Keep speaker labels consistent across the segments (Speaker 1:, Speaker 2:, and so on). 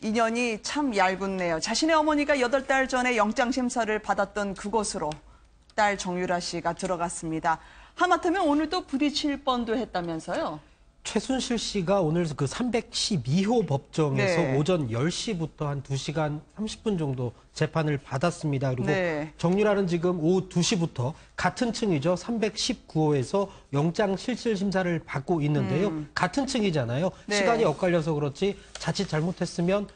Speaker 1: 인연이 참 얇군네요. 자신의 어머니가 8달 전에 영장심사를 받았던 그곳으로 딸 정유라 씨가 들어갔습니다. 하마터면 오늘도 부딪힐 뻔도 했다면서요?
Speaker 2: 최순실 씨가 오늘 그 312호 법정에서
Speaker 1: 네.
Speaker 2: 오전 10시부터 한 2시간 30분 정도 재판을 받았습니다. 그리고
Speaker 1: 네.
Speaker 2: 정유라는 지금 오후 2시부터 같은 층이죠. 319호에서 영장 실질 심사를 받고 있는데요. 같은 층이잖아요.
Speaker 1: 네.
Speaker 2: 시간이 엇갈려서 그렇지 자칫 잘못했으면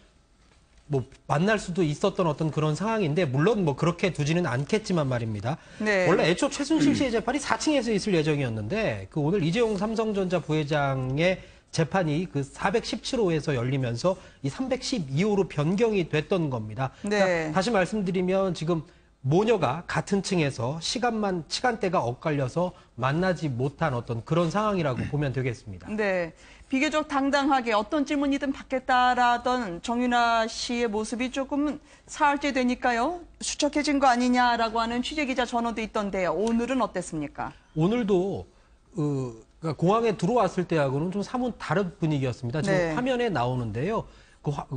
Speaker 2: 뭐 만날 수도 있었던 어떤 그런 상황인데 물론 뭐 그렇게 두지는 않겠지만 말입니다.
Speaker 1: 네.
Speaker 2: 원래 애초 최순실 씨의 재판이 4층에서 있을 예정이었는데 그 오늘 이재용 삼성전자 부회장의 재판이 그 417호에서 열리면서 이 312호로 변경이 됐던 겁니다.
Speaker 1: 네.
Speaker 2: 그러니까 다시 말씀드리면 지금 모녀가 같은 층에서 시간대가 엇갈려서 만나지 못한 어떤 그런 상황이라고 보면 되겠습니다.
Speaker 1: 네. 비교적 당당하게 어떤 질문이든 받겠다라던 정유라 씨의 모습이 조금 사흘째 수척해진 거 아니냐라고 하는 취재기자 전화도 있던데요. 오늘은 어땠습니까?
Speaker 2: 오늘도 그러니까 공항에 들어왔을 때하고는 좀 사뭇 다른 분위기였습니다. 지금
Speaker 1: 네.
Speaker 2: 화면에 나오는데요.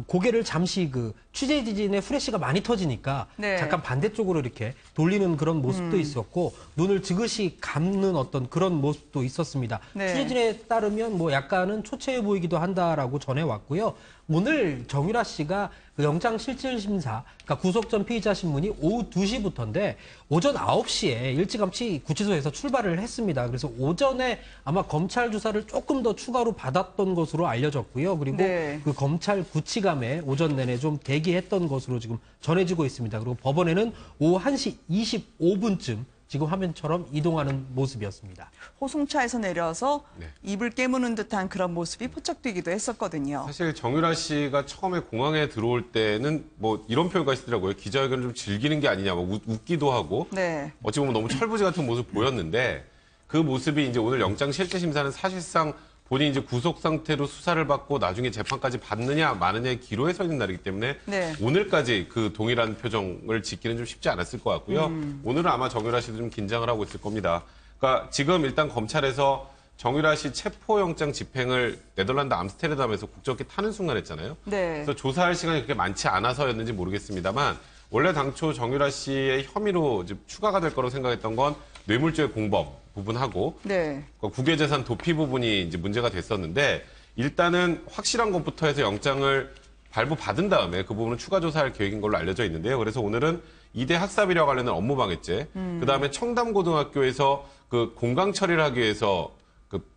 Speaker 2: 고개를 잠시 취재 지진에 후레쉬가 많이 터지니까
Speaker 1: 네.
Speaker 2: 잠깐 반대쪽으로 이렇게 돌리는 그런 모습도 있었고 눈을 지그시 감는 어떤 그런 모습도 있었습니다.
Speaker 1: 네.
Speaker 2: 취재진에 따르면 뭐 약간은 초췌해 보이기도 한다라고 전해왔고요. 오늘 정유라 씨가 그 영장실질심사, 그러니까 구속 전 피의자 신문이 오후 2시부터인데 오전 9시에 일찌감치 구치소에서 출발을 했습니다. 그래서 오전에 아마 검찰 조사를 조금 더 추가로 받았던 것으로 알려졌고요. 그리고
Speaker 1: 네.
Speaker 2: 그 검찰 구치감에 오전 내내 좀 대기했던 것으로 지금 전해지고 있습니다. 그리고 법원에는 오후 1시 25분쯤 지금 화면처럼 이동하는 모습이었습니다.
Speaker 1: 호송차에서 내려서
Speaker 3: 네.
Speaker 1: 입을 깨무는 듯한 그런 모습이 포착되기도 했었거든요.
Speaker 3: 사실 정유라 씨가 처음에 공항에 들어올 때는 뭐 이런 표현가 있더라고요. 기자회견을 좀 즐기는 게 아니냐, 뭐 웃기도 하고
Speaker 1: 네.
Speaker 3: 어찌 보면 너무 철부지 같은 모습 보였는데 그 모습이 이제 오늘 영장 실질 심사는 사실상 본인이 이제 구속 상태로 수사를 받고 나중에 재판까지 받느냐 마느냐의 기로에 서 있는 날이기 때문에
Speaker 1: 네.
Speaker 3: 오늘까지 그 동일한 표정을 짓기는 좀 쉽지 않았을 것 같고요. 오늘은 아마 정유라 씨도 좀 긴장을 하고 있을 겁니다. 그러니까 지금 일단 검찰에서 정유라 씨 체포영장 집행을 네덜란드 암스테르담에서 국적기 타는 순간 했잖아요.
Speaker 1: 네.
Speaker 3: 그래서 조사할 시간이 그렇게 많지 않아서였는지 모르겠습니다만 원래 당초 정유라 씨의 혐의로 이제 추가가 될 거라고 생각했던 건 뇌물죄 공범 부분하고
Speaker 1: 네.
Speaker 3: 국외재산 도피 부분이 이제 문제가 됐었는데 일단은 확실한 것부터 해서 영장을 발부받은 다음에 그 부분은 추가 조사할 계획인 걸로 알려져 있는데요. 그래서 오늘은 이대 학사비리와 관련된 업무방해죄, 그다음에 청담고등학교에서 그 공강 처리를 하기 위해서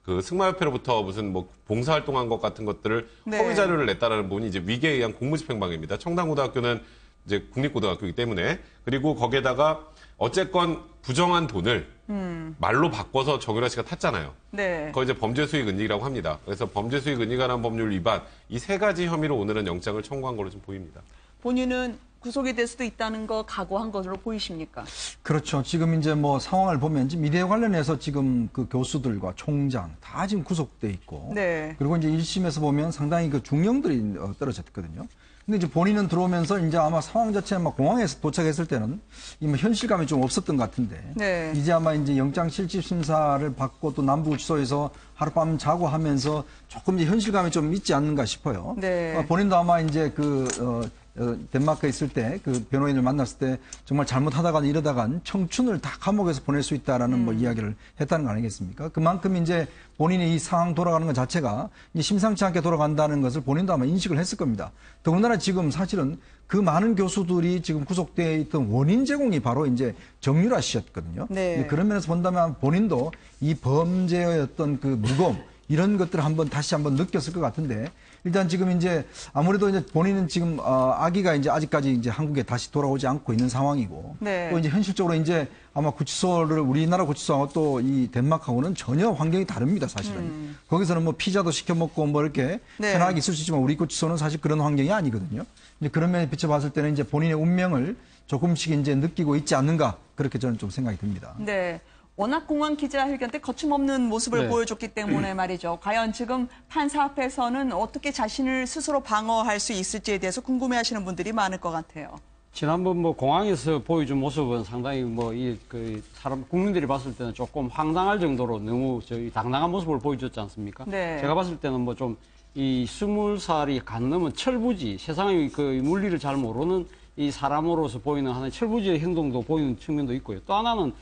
Speaker 3: 그 승마협회로부터 무슨 뭐 봉사활동한 것 같은 것들을
Speaker 1: 네.
Speaker 3: 허위 자료를 냈다라는 부분이 이제 위계에 의한 공무집행방해입니다. 청담고등학교는 이제 국립고등학교이기 때문에 그리고 거기에다가 어쨌건 부정한 돈을 말로 바꿔서 정유라 씨가 탔잖아요.
Speaker 1: 네.
Speaker 3: 그거 이제 범죄수익은닉이라고 합니다. 그래서 범죄수익은닉에 관한 법률 위반 이 3가지 혐의로 오늘은 영장을 청구한 걸로 좀 보입니다.
Speaker 1: 본인은 구속이 될 수도 있다는 거 각오한 것으로 보이십니까?
Speaker 4: 그렇죠. 지금 이제 뭐 상황을 보면 지금 이대 관련해서 지금 그 교수들과 총장 다 지금 구속돼 있고.
Speaker 1: 네.
Speaker 4: 그리고 이제 1심에서 보면 상당히 그 중형들이 떨어졌거든요. 근데 이제 본인은 들어오면서 이제 아마 상황 자체는 막 공항에서 도착했을 때는 이 뭐 현실감이 좀 없었던 것 같은데.
Speaker 1: 네.
Speaker 4: 이제 아마 이제 영장 실질 심사를 받고 또 남부구치소에서 하룻밤 자고 하면서 조금 이제 현실감이 좀 있지 않는가 싶어요.
Speaker 1: 네.
Speaker 4: 본인도 아마 이제 덴마크에 있을 때 그 변호인을 만났을 때 정말 잘못하다가 이러다간 청춘을 다 감옥에서 보낼 수 있다라는 뭐 이야기를 했다는 거 아니겠습니까? 그만큼 이제 본인이 이 상황 돌아가는 것 자체가 이제 심상치 않게 돌아간다는 것을 본인도 아마 인식을 했을 겁니다. 더군다나 지금 사실은 그 많은 교수들이 지금 구속되어 있던 원인 제공이 바로 이제 정유라 씨였거든요.
Speaker 1: 네.
Speaker 4: 그런 면에서 본다면 본인도 이 범죄의 어떤 그 무거움 이런 것들을 다시 한번 느꼈을 것 같은데 일단 지금 이제 아무래도 이제 본인은 지금 아기가 이제 아직까지 이제 한국에 다시 돌아오지 않고 있는 상황이고
Speaker 1: 네.
Speaker 4: 또 이제 현실적으로 이제 아마 구치소를 우리나라 구치소하고 또 이 덴마크하고는 전혀 환경이 다릅니다, 사실은. 거기서는 뭐 피자도 시켜 먹고 뭐 이렇게
Speaker 1: 네.
Speaker 4: 편하게 있을 수 있지만 우리 구치소는 사실 그런 환경이 아니거든요. 이제 그런 면에 비춰봤을 때는 이제 본인의 운명을 조금씩 이제 느끼고 있지 않는가 그렇게 저는 좀 생각이 듭니다.
Speaker 1: 네. 워낙 공항 기자회견 때 거침없는 모습을
Speaker 2: 네.
Speaker 1: 보여줬기 때문에 말이죠. 과연 지금 판사 앞에서는 어떻게 자신을 스스로 방어할 수 있을지에 대해서 궁금해하시는 분들이 많을 것 같아요.
Speaker 5: 지난번 뭐 공항에서 보여준 모습은 상당히 뭐 사람 국민들이 봤을 때는 조금 황당할 정도로 너무 당당한 모습을 보여줬지 않습니까?
Speaker 1: 네.
Speaker 5: 제가 봤을 때는 뭐 좀 이 20살이 간 넘은 철부지, 세상의 그 물리를 잘 모르는 이 사람으로서 보이는 하나의 철부지의 행동도 보이는 측면도 있고요. 또 하나는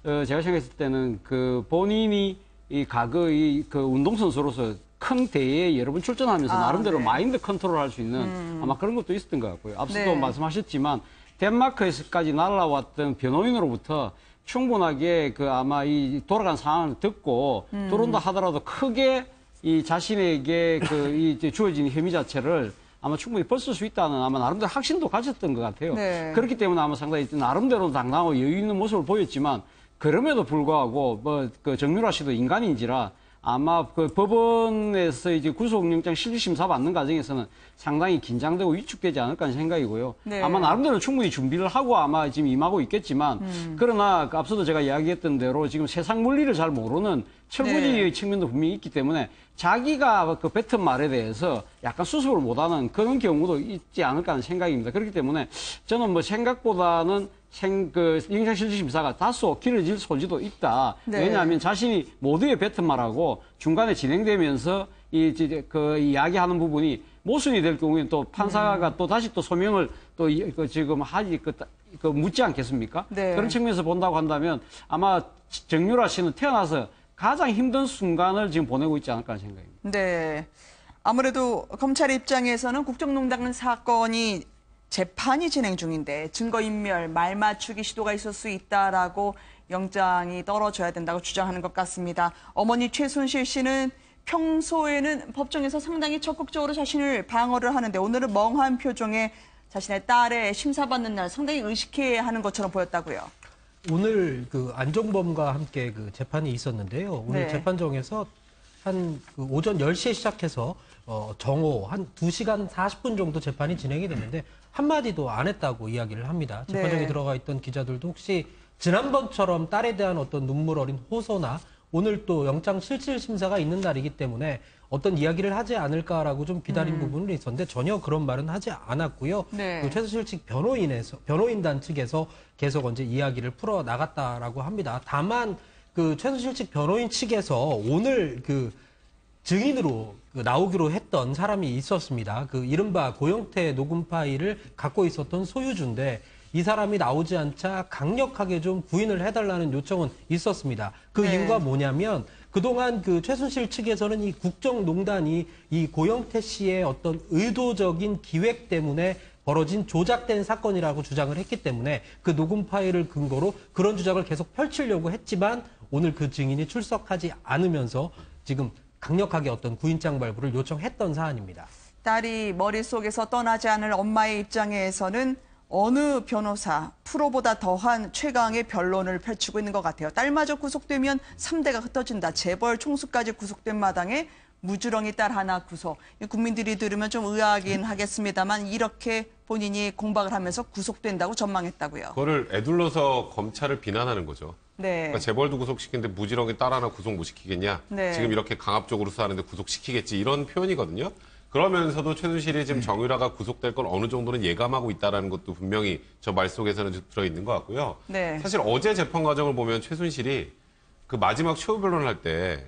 Speaker 5: 제가 생각했을 때는 그 본인이 이 과거의 그 운동선수로서 큰 대회에 여러 번 출전하면서 나름대로
Speaker 1: 네.
Speaker 5: 마인드 컨트롤할 수 있는 아마 그런 것도 있었던 것 같고요. 앞서도 말씀하셨지만 덴마크에서까지 날아왔던 변호인으로부터 충분하게 그 아마 이 돌아간 상황을 듣고 들어온다 하더라도 크게 이 자신에게 그 주어진 혐의 자체를 아마 충분히 벌쓸 수 있다는 아마 나름대로 확신도 가졌던 것 같아요.
Speaker 1: 네.
Speaker 5: 그렇기 때문에 아마 상당히 나름대로 당당하고 여유 있는 모습을 보였지만 그럼에도 불구하고 뭐 그 정유라 씨도 인간인지라 아마 그 법원에서 이제 구속영장 실질심사 받는 과정에서는 상당히 긴장되고 위축되지 않을까 하는 생각이고요.
Speaker 1: 네.
Speaker 5: 아마 나름대로 충분히 준비를 하고 아마 지금 임하고 있겠지만 그러나 앞서도 제가 이야기했던 대로 지금 세상 물리를 잘 모르는 철부지의
Speaker 1: 네.
Speaker 5: 측면도 분명히 있기 때문에 자기가 그 뱉은 말에 대해서 약간 수습을 못하는 그런 경우도 있지 않을까 하는 생각입니다. 그렇기 때문에 저는 뭐 생각보다는 영장실질심사가 다소 길어질 소지도 있다.
Speaker 1: 네.
Speaker 5: 왜냐하면 자신이 모두의 뱉은 말하고 중간에 진행되면서 그 이야기하는 부분이 모순이 될 경우에는 또 판사가 또 다시 또 소명을 또 지금 묻지 않겠습니까?
Speaker 1: 네.
Speaker 5: 그런 측면에서 본다고 한다면 아마 정유라 씨는 태어나서 가장 힘든 순간을 지금 보내고 있지 않을까 하는 생각입니다.
Speaker 1: 네. 아무래도 검찰 입장에서는 국정농단 사건이 재판이 진행 중인데 증거인멸, 말 맞추기 시도가 있을 수 있다라고 영장이 떨어져야 된다고 주장하는 것 같습니다. 어머니 최순실 씨는 평소에는 법정에서 상당히 적극적으로 자신을 방어를 하는데 오늘은 멍한 표정에 자신의 딸의 심사받는 날 상당히 의식해 하는 것처럼 보였다고요.
Speaker 2: 오늘 그 안종범과 함께 그 재판이 있었는데요. 오늘
Speaker 1: 네.
Speaker 2: 재판정에서 한 그 오전 10시에 시작해서 정오 한 2시간 40분 정도 재판이 진행이 됐는데 한마디도 안 했다고 이야기를 합니다. 재판정에
Speaker 1: 네.
Speaker 2: 들어가 있던 기자들도 혹시 지난번처럼 딸에 대한 어떤 눈물 어린 호소나 오늘 또 영장 실질 심사가 있는 날이기 때문에 어떤 이야기를 하지 않을까라고 좀 기다린 부분은 있었는데 전혀 그런 말은 하지 않았고요.
Speaker 1: 네.
Speaker 2: 그 최순실 측 변호인단 측에서 계속 언제 이야기를 풀어 나갔다라고 합니다. 다만 그 최순실 측 변호인 측에서 오늘 그 증인으로 나오기로 했던 사람이 있었습니다. 그 이른바 고영태 녹음 파일을 갖고 있었던 소유주인데 이 사람이 나오지 않자 강력하게 좀 부인을 해달라는 요청은 있었습니다. 그
Speaker 1: 네.
Speaker 2: 이유가 뭐냐면 그동안 그 최순실 측에서는 이 국정농단이 이 고영태 씨의 어떤 의도적인 기획 때문에 벌어진 조작된 사건이라고 주장을 했기 때문에 그 녹음 파일을 근거로 그런 주장을 계속 펼치려고 했지만 오늘 그 증인이 출석하지 않으면서 지금 강력하게 어떤 구인장 발부를 요청했던 사안입니다.
Speaker 1: 딸이 머릿속에서 떠나지 않을 엄마의 입장에서는 어느 변호사, 프로보다 더한 최강의 변론을 펼치고 있는 것 같아요. 딸마저 구속되면 3대가 흩어진다. 재벌 총수까지 구속된 마당에 무주렁이 딸 하나 구속. 국민들이 들으면 좀 의아하긴 하겠습니다만 이렇게 본인이 공박을 하면서 구속된다고 전망했다고요.
Speaker 3: 그거를 애둘러서 검찰을 비난하는 거죠.
Speaker 1: 네.
Speaker 3: 그러니까 재벌도 구속시키는데 무지렁이 딸 하나 구속 못 시키겠냐?
Speaker 1: 네.
Speaker 3: 지금 이렇게 강압적으로 수사하는데 구속시키겠지 이런 표현이거든요. 그러면서도 최순실이 지금 정유라가 구속될 걸 어느 정도는 예감하고 있다는 것도 분명히 저 말 속에서는 들어있는 것 같고요.
Speaker 1: 네.
Speaker 3: 사실 어제 재판 과정을 보면 최순실이 그 마지막 최후 변론을 할 때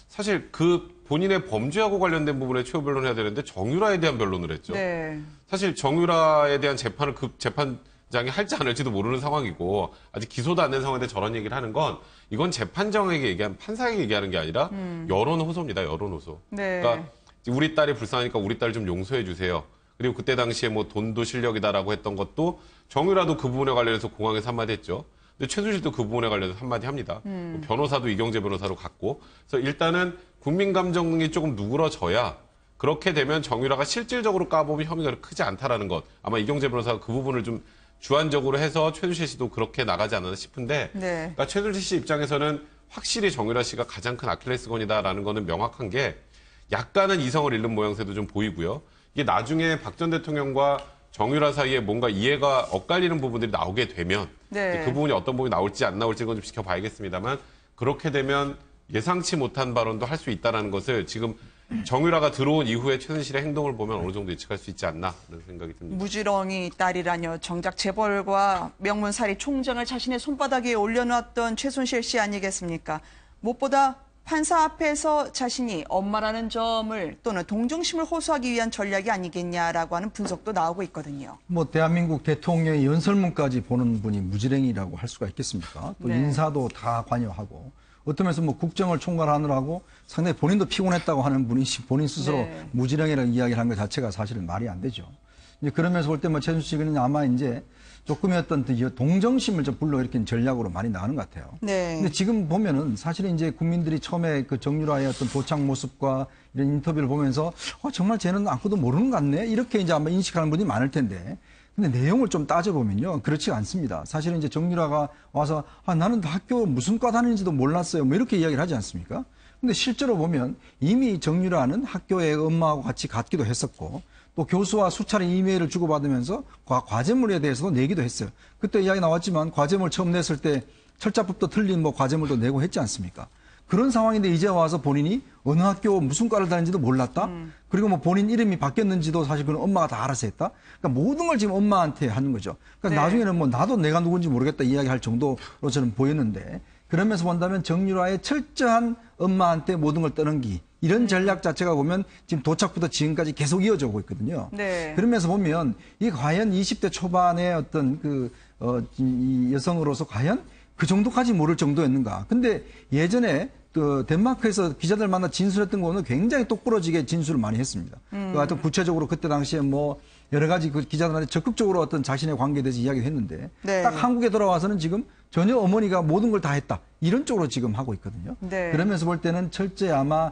Speaker 3: 사실 그 본인의 범죄하고 관련된 부분에 최후 변론을 해야 되는데 정유라에 대한 변론을 했죠.
Speaker 1: 네.
Speaker 3: 사실 정유라에 대한 재판을 그 재판장이 할지 안 할지도 모르는 상황이고 아직 기소도 안 된 상황인데 저런 얘기를 하는 건 이건 재판장에게 얘기한 판사에게 얘기하는 게 아니라 여론 호소입니다. 여론 호소.
Speaker 1: 네.
Speaker 3: 그러니까 우리 딸이 불쌍하니까 우리 딸 좀 용서해 주세요. 그리고 그때 당시에 뭐 돈도 실력이다라고 했던 것도 정유라도 그 부분에 관련해서 공항에서 한마디 했죠. 근데 최순실도 그 부분에 관련해서 한마디 합니다. 변호사도 이경재 변호사로 갔고. 그래서 일단은 국민 감정이 조금 누그러져야 그렇게 되면 정유라가 실질적으로 까보면 혐의가 크지 않다라는 것. 아마 이경재 변호사가 그 부분을 좀 주안적으로 해서 최순실 씨도 그렇게 나가지 않았나 싶은데.
Speaker 1: 네.
Speaker 3: 그러니까 최순실 씨 입장에서는 확실히 정유라 씨가 가장 큰 아킬레스건이다라는 거는 명확한 게 약간은 이성을 잃는 모양새도 좀 보이고요. 이게 나중에 박 전 대통령과 정유라 사이에 뭔가 이해가 엇갈리는 부분들이 나오게 되면
Speaker 1: 네.
Speaker 3: 그 부분이 어떤 부분이 나올지 안 나올지 는 좀 지켜봐야겠습니다만 그렇게 되면 예상치 못한 발언도 할 수 있다는 것을 지금 정유라가 들어온 이후에 최순실의 행동을 보면 어느 정도 예측할 수 있지 않나 그런 생각이 듭니다.
Speaker 1: 무지렁이 딸이라뇨. 정작 재벌과 명문사리 총장을 자신의 손바닥 위에 올려놨던 최순실 씨 아니겠습니까? 무엇보다 판사 앞에서 자신이 엄마라는 점을 또는 동정심을 호소하기 위한 전략이 아니겠냐라고 하는 분석도 나오고 있거든요.
Speaker 4: 뭐 대한민국 대통령의 연설문까지 보는 분이 무지랭이라고 할 수가 있겠습니까? 또
Speaker 1: 네.
Speaker 4: 인사도 다 관여하고 어떤 면에서 뭐 국정을 총괄하느라고 상당히 본인도 피곤했다고 하는 분이 본인 스스로
Speaker 1: 네.
Speaker 4: 무지랭이라는 이야기를 한 것 자체가 사실은 말이 안 되죠. 이제 그러면서 볼 때 뭐 최순실 씨는 아마 이제 조금의 어떤 동정심을 좀 불러일으킨 전략으로 많이 나가는 것 같아요.
Speaker 1: 네.
Speaker 4: 근데 지금 보면은 사실은 이제 국민들이 처음에 그 정유라의 어떤 도착 모습과 이런 인터뷰를 보면서 정말 쟤는 아무도 모르는 것 같네 이렇게 이제 아마 인식하는 분이 많을 텐데 근데 내용을 좀 따져보면요 그렇지가 않습니다. 사실은 이제 정유라가 와서 나는 학교 무슨 과 다니는지도 몰랐어요 뭐 이렇게 이야기를 하지 않습니까? 근데 실제로 보면 이미 정유라는 학교에 엄마하고 같이 갔기도 했었고 또 교수와 수차례 이메일을 주고받으면서 과제물에 대해서도 내기도 했어요. 그때 이야기 나왔지만 과제물 처음 냈을 때 철자법도 틀린 뭐 과제물도 내고 했지 않습니까? 그런 상황인데 이제 와서 본인이 어느 학교 무슨 과를 다니는지도 몰랐다. 그리고 뭐 본인 이름이 바뀌었는지도 사실 그건 엄마가 다 알아서 했다. 그러니까 모든 걸 지금 엄마한테 하는 거죠. 그러니까
Speaker 1: 네.
Speaker 4: 나중에는 뭐 나도 내가 누군지 모르겠다 이야기할 정도로 저는 보였는데 그러면서 본다면 정유라의 철저한 엄마한테 모든 걸 떠넘기 이런 전략 자체가 보면 지금 도착부터 지금까지 계속 이어져 오고 있거든요.
Speaker 1: 네.
Speaker 4: 그러면서 보면 이 과연 20대 초반의 어떤 이 여성으로서 과연 그 정도까지 모를 정도였는가. 근데 예전에 그 덴마크에서 기자들 만나 진술했던 거는 굉장히 똑부러지게 진술을 많이 했습니다. 그 하여튼 구체적으로 그때 당시에 뭐 여러 가지 그 기자들한테 적극적으로 어떤 자신의 관계에 대해서 이야기를 했는데
Speaker 1: 네.
Speaker 4: 딱 한국에 돌아와서는 지금 전혀 어머니가 모든 걸 다 했다. 이런 쪽으로 지금 하고 있거든요.
Speaker 1: 네.
Speaker 4: 그러면서 볼 때는 철저히 아마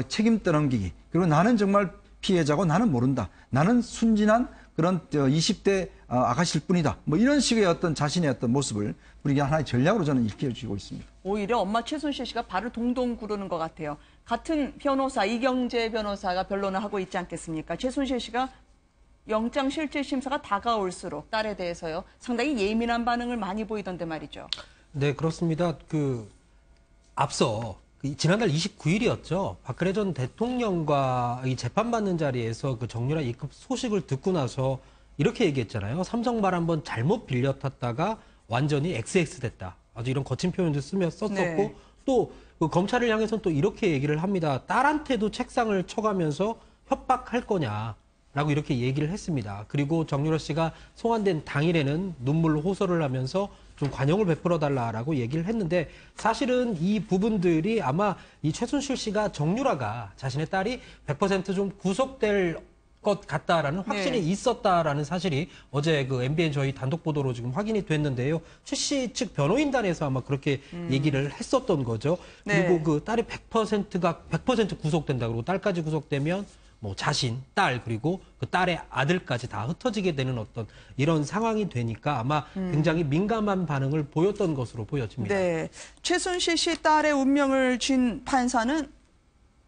Speaker 4: 책임 떠넘기기. 그리고 나는 정말 피해자고 나는 모른다. 나는 순진한 그런 20대 아가씨일 뿐이다. 뭐 이런 식의 어떤 자신의 어떤 모습을 우리가 하나의 전략으로 저는 일깨워지고 있습니다.
Speaker 1: 오히려 엄마 최순실 씨가 발을 동동 구르는 것 같아요. 같은 변호사 이경재 변호사가 변론을 하고 있지 않겠습니까? 최순실 씨가 영장실질심사가 다가올수록 딸에 대해서요 상당히 예민한 반응을 많이 보이던데 말이죠.
Speaker 2: 네, 그렇습니다. 앞서 지난달 29일이었죠. 박근혜 전 대통령과 이 재판받는 자리에서 그 정유라 입국 소식을 듣고 나서 이렇게 얘기했잖아요. 삼성말 한번 잘못 빌려 탔다가 완전히 XX 됐다. 아주 이런 거친 표현도 썼었고
Speaker 1: 네.
Speaker 2: 또 그 검찰을 향해서는 또 이렇게 얘기를 합니다. 딸한테도 책상을 쳐가면서 협박할 거냐라고 이렇게 얘기를 했습니다. 그리고 정유라 씨가 송환된 당일에는 눈물로 호소를 하면서 좀 관용을 베풀어 달라라고 얘기를 했는데 사실은 이 부분들이 아마 이 최순실 씨가 정유라가 자신의 딸이 100% 구속될 것 같다라는 확신이
Speaker 1: 네.
Speaker 2: 있었다라는 사실이 어제 그 MBN 저희 단독 보도로 지금 확인이 됐는데요. 최 씨 측 변호인단에서 아마 그렇게 얘기를 했었던 거죠. 그리고
Speaker 1: 네.
Speaker 2: 그 딸이 100% 구속된다. 그리고 딸까지 구속되면 뭐 자신, 딸 그리고 그 딸의 아들까지 다 흩어지게 되는 어떤 이런 상황이 되니까 아마 굉장히 민감한 반응을 보였던 것으로 보여집니다.
Speaker 1: 네, 최순실 씨 딸의 운명을 쥔 판사는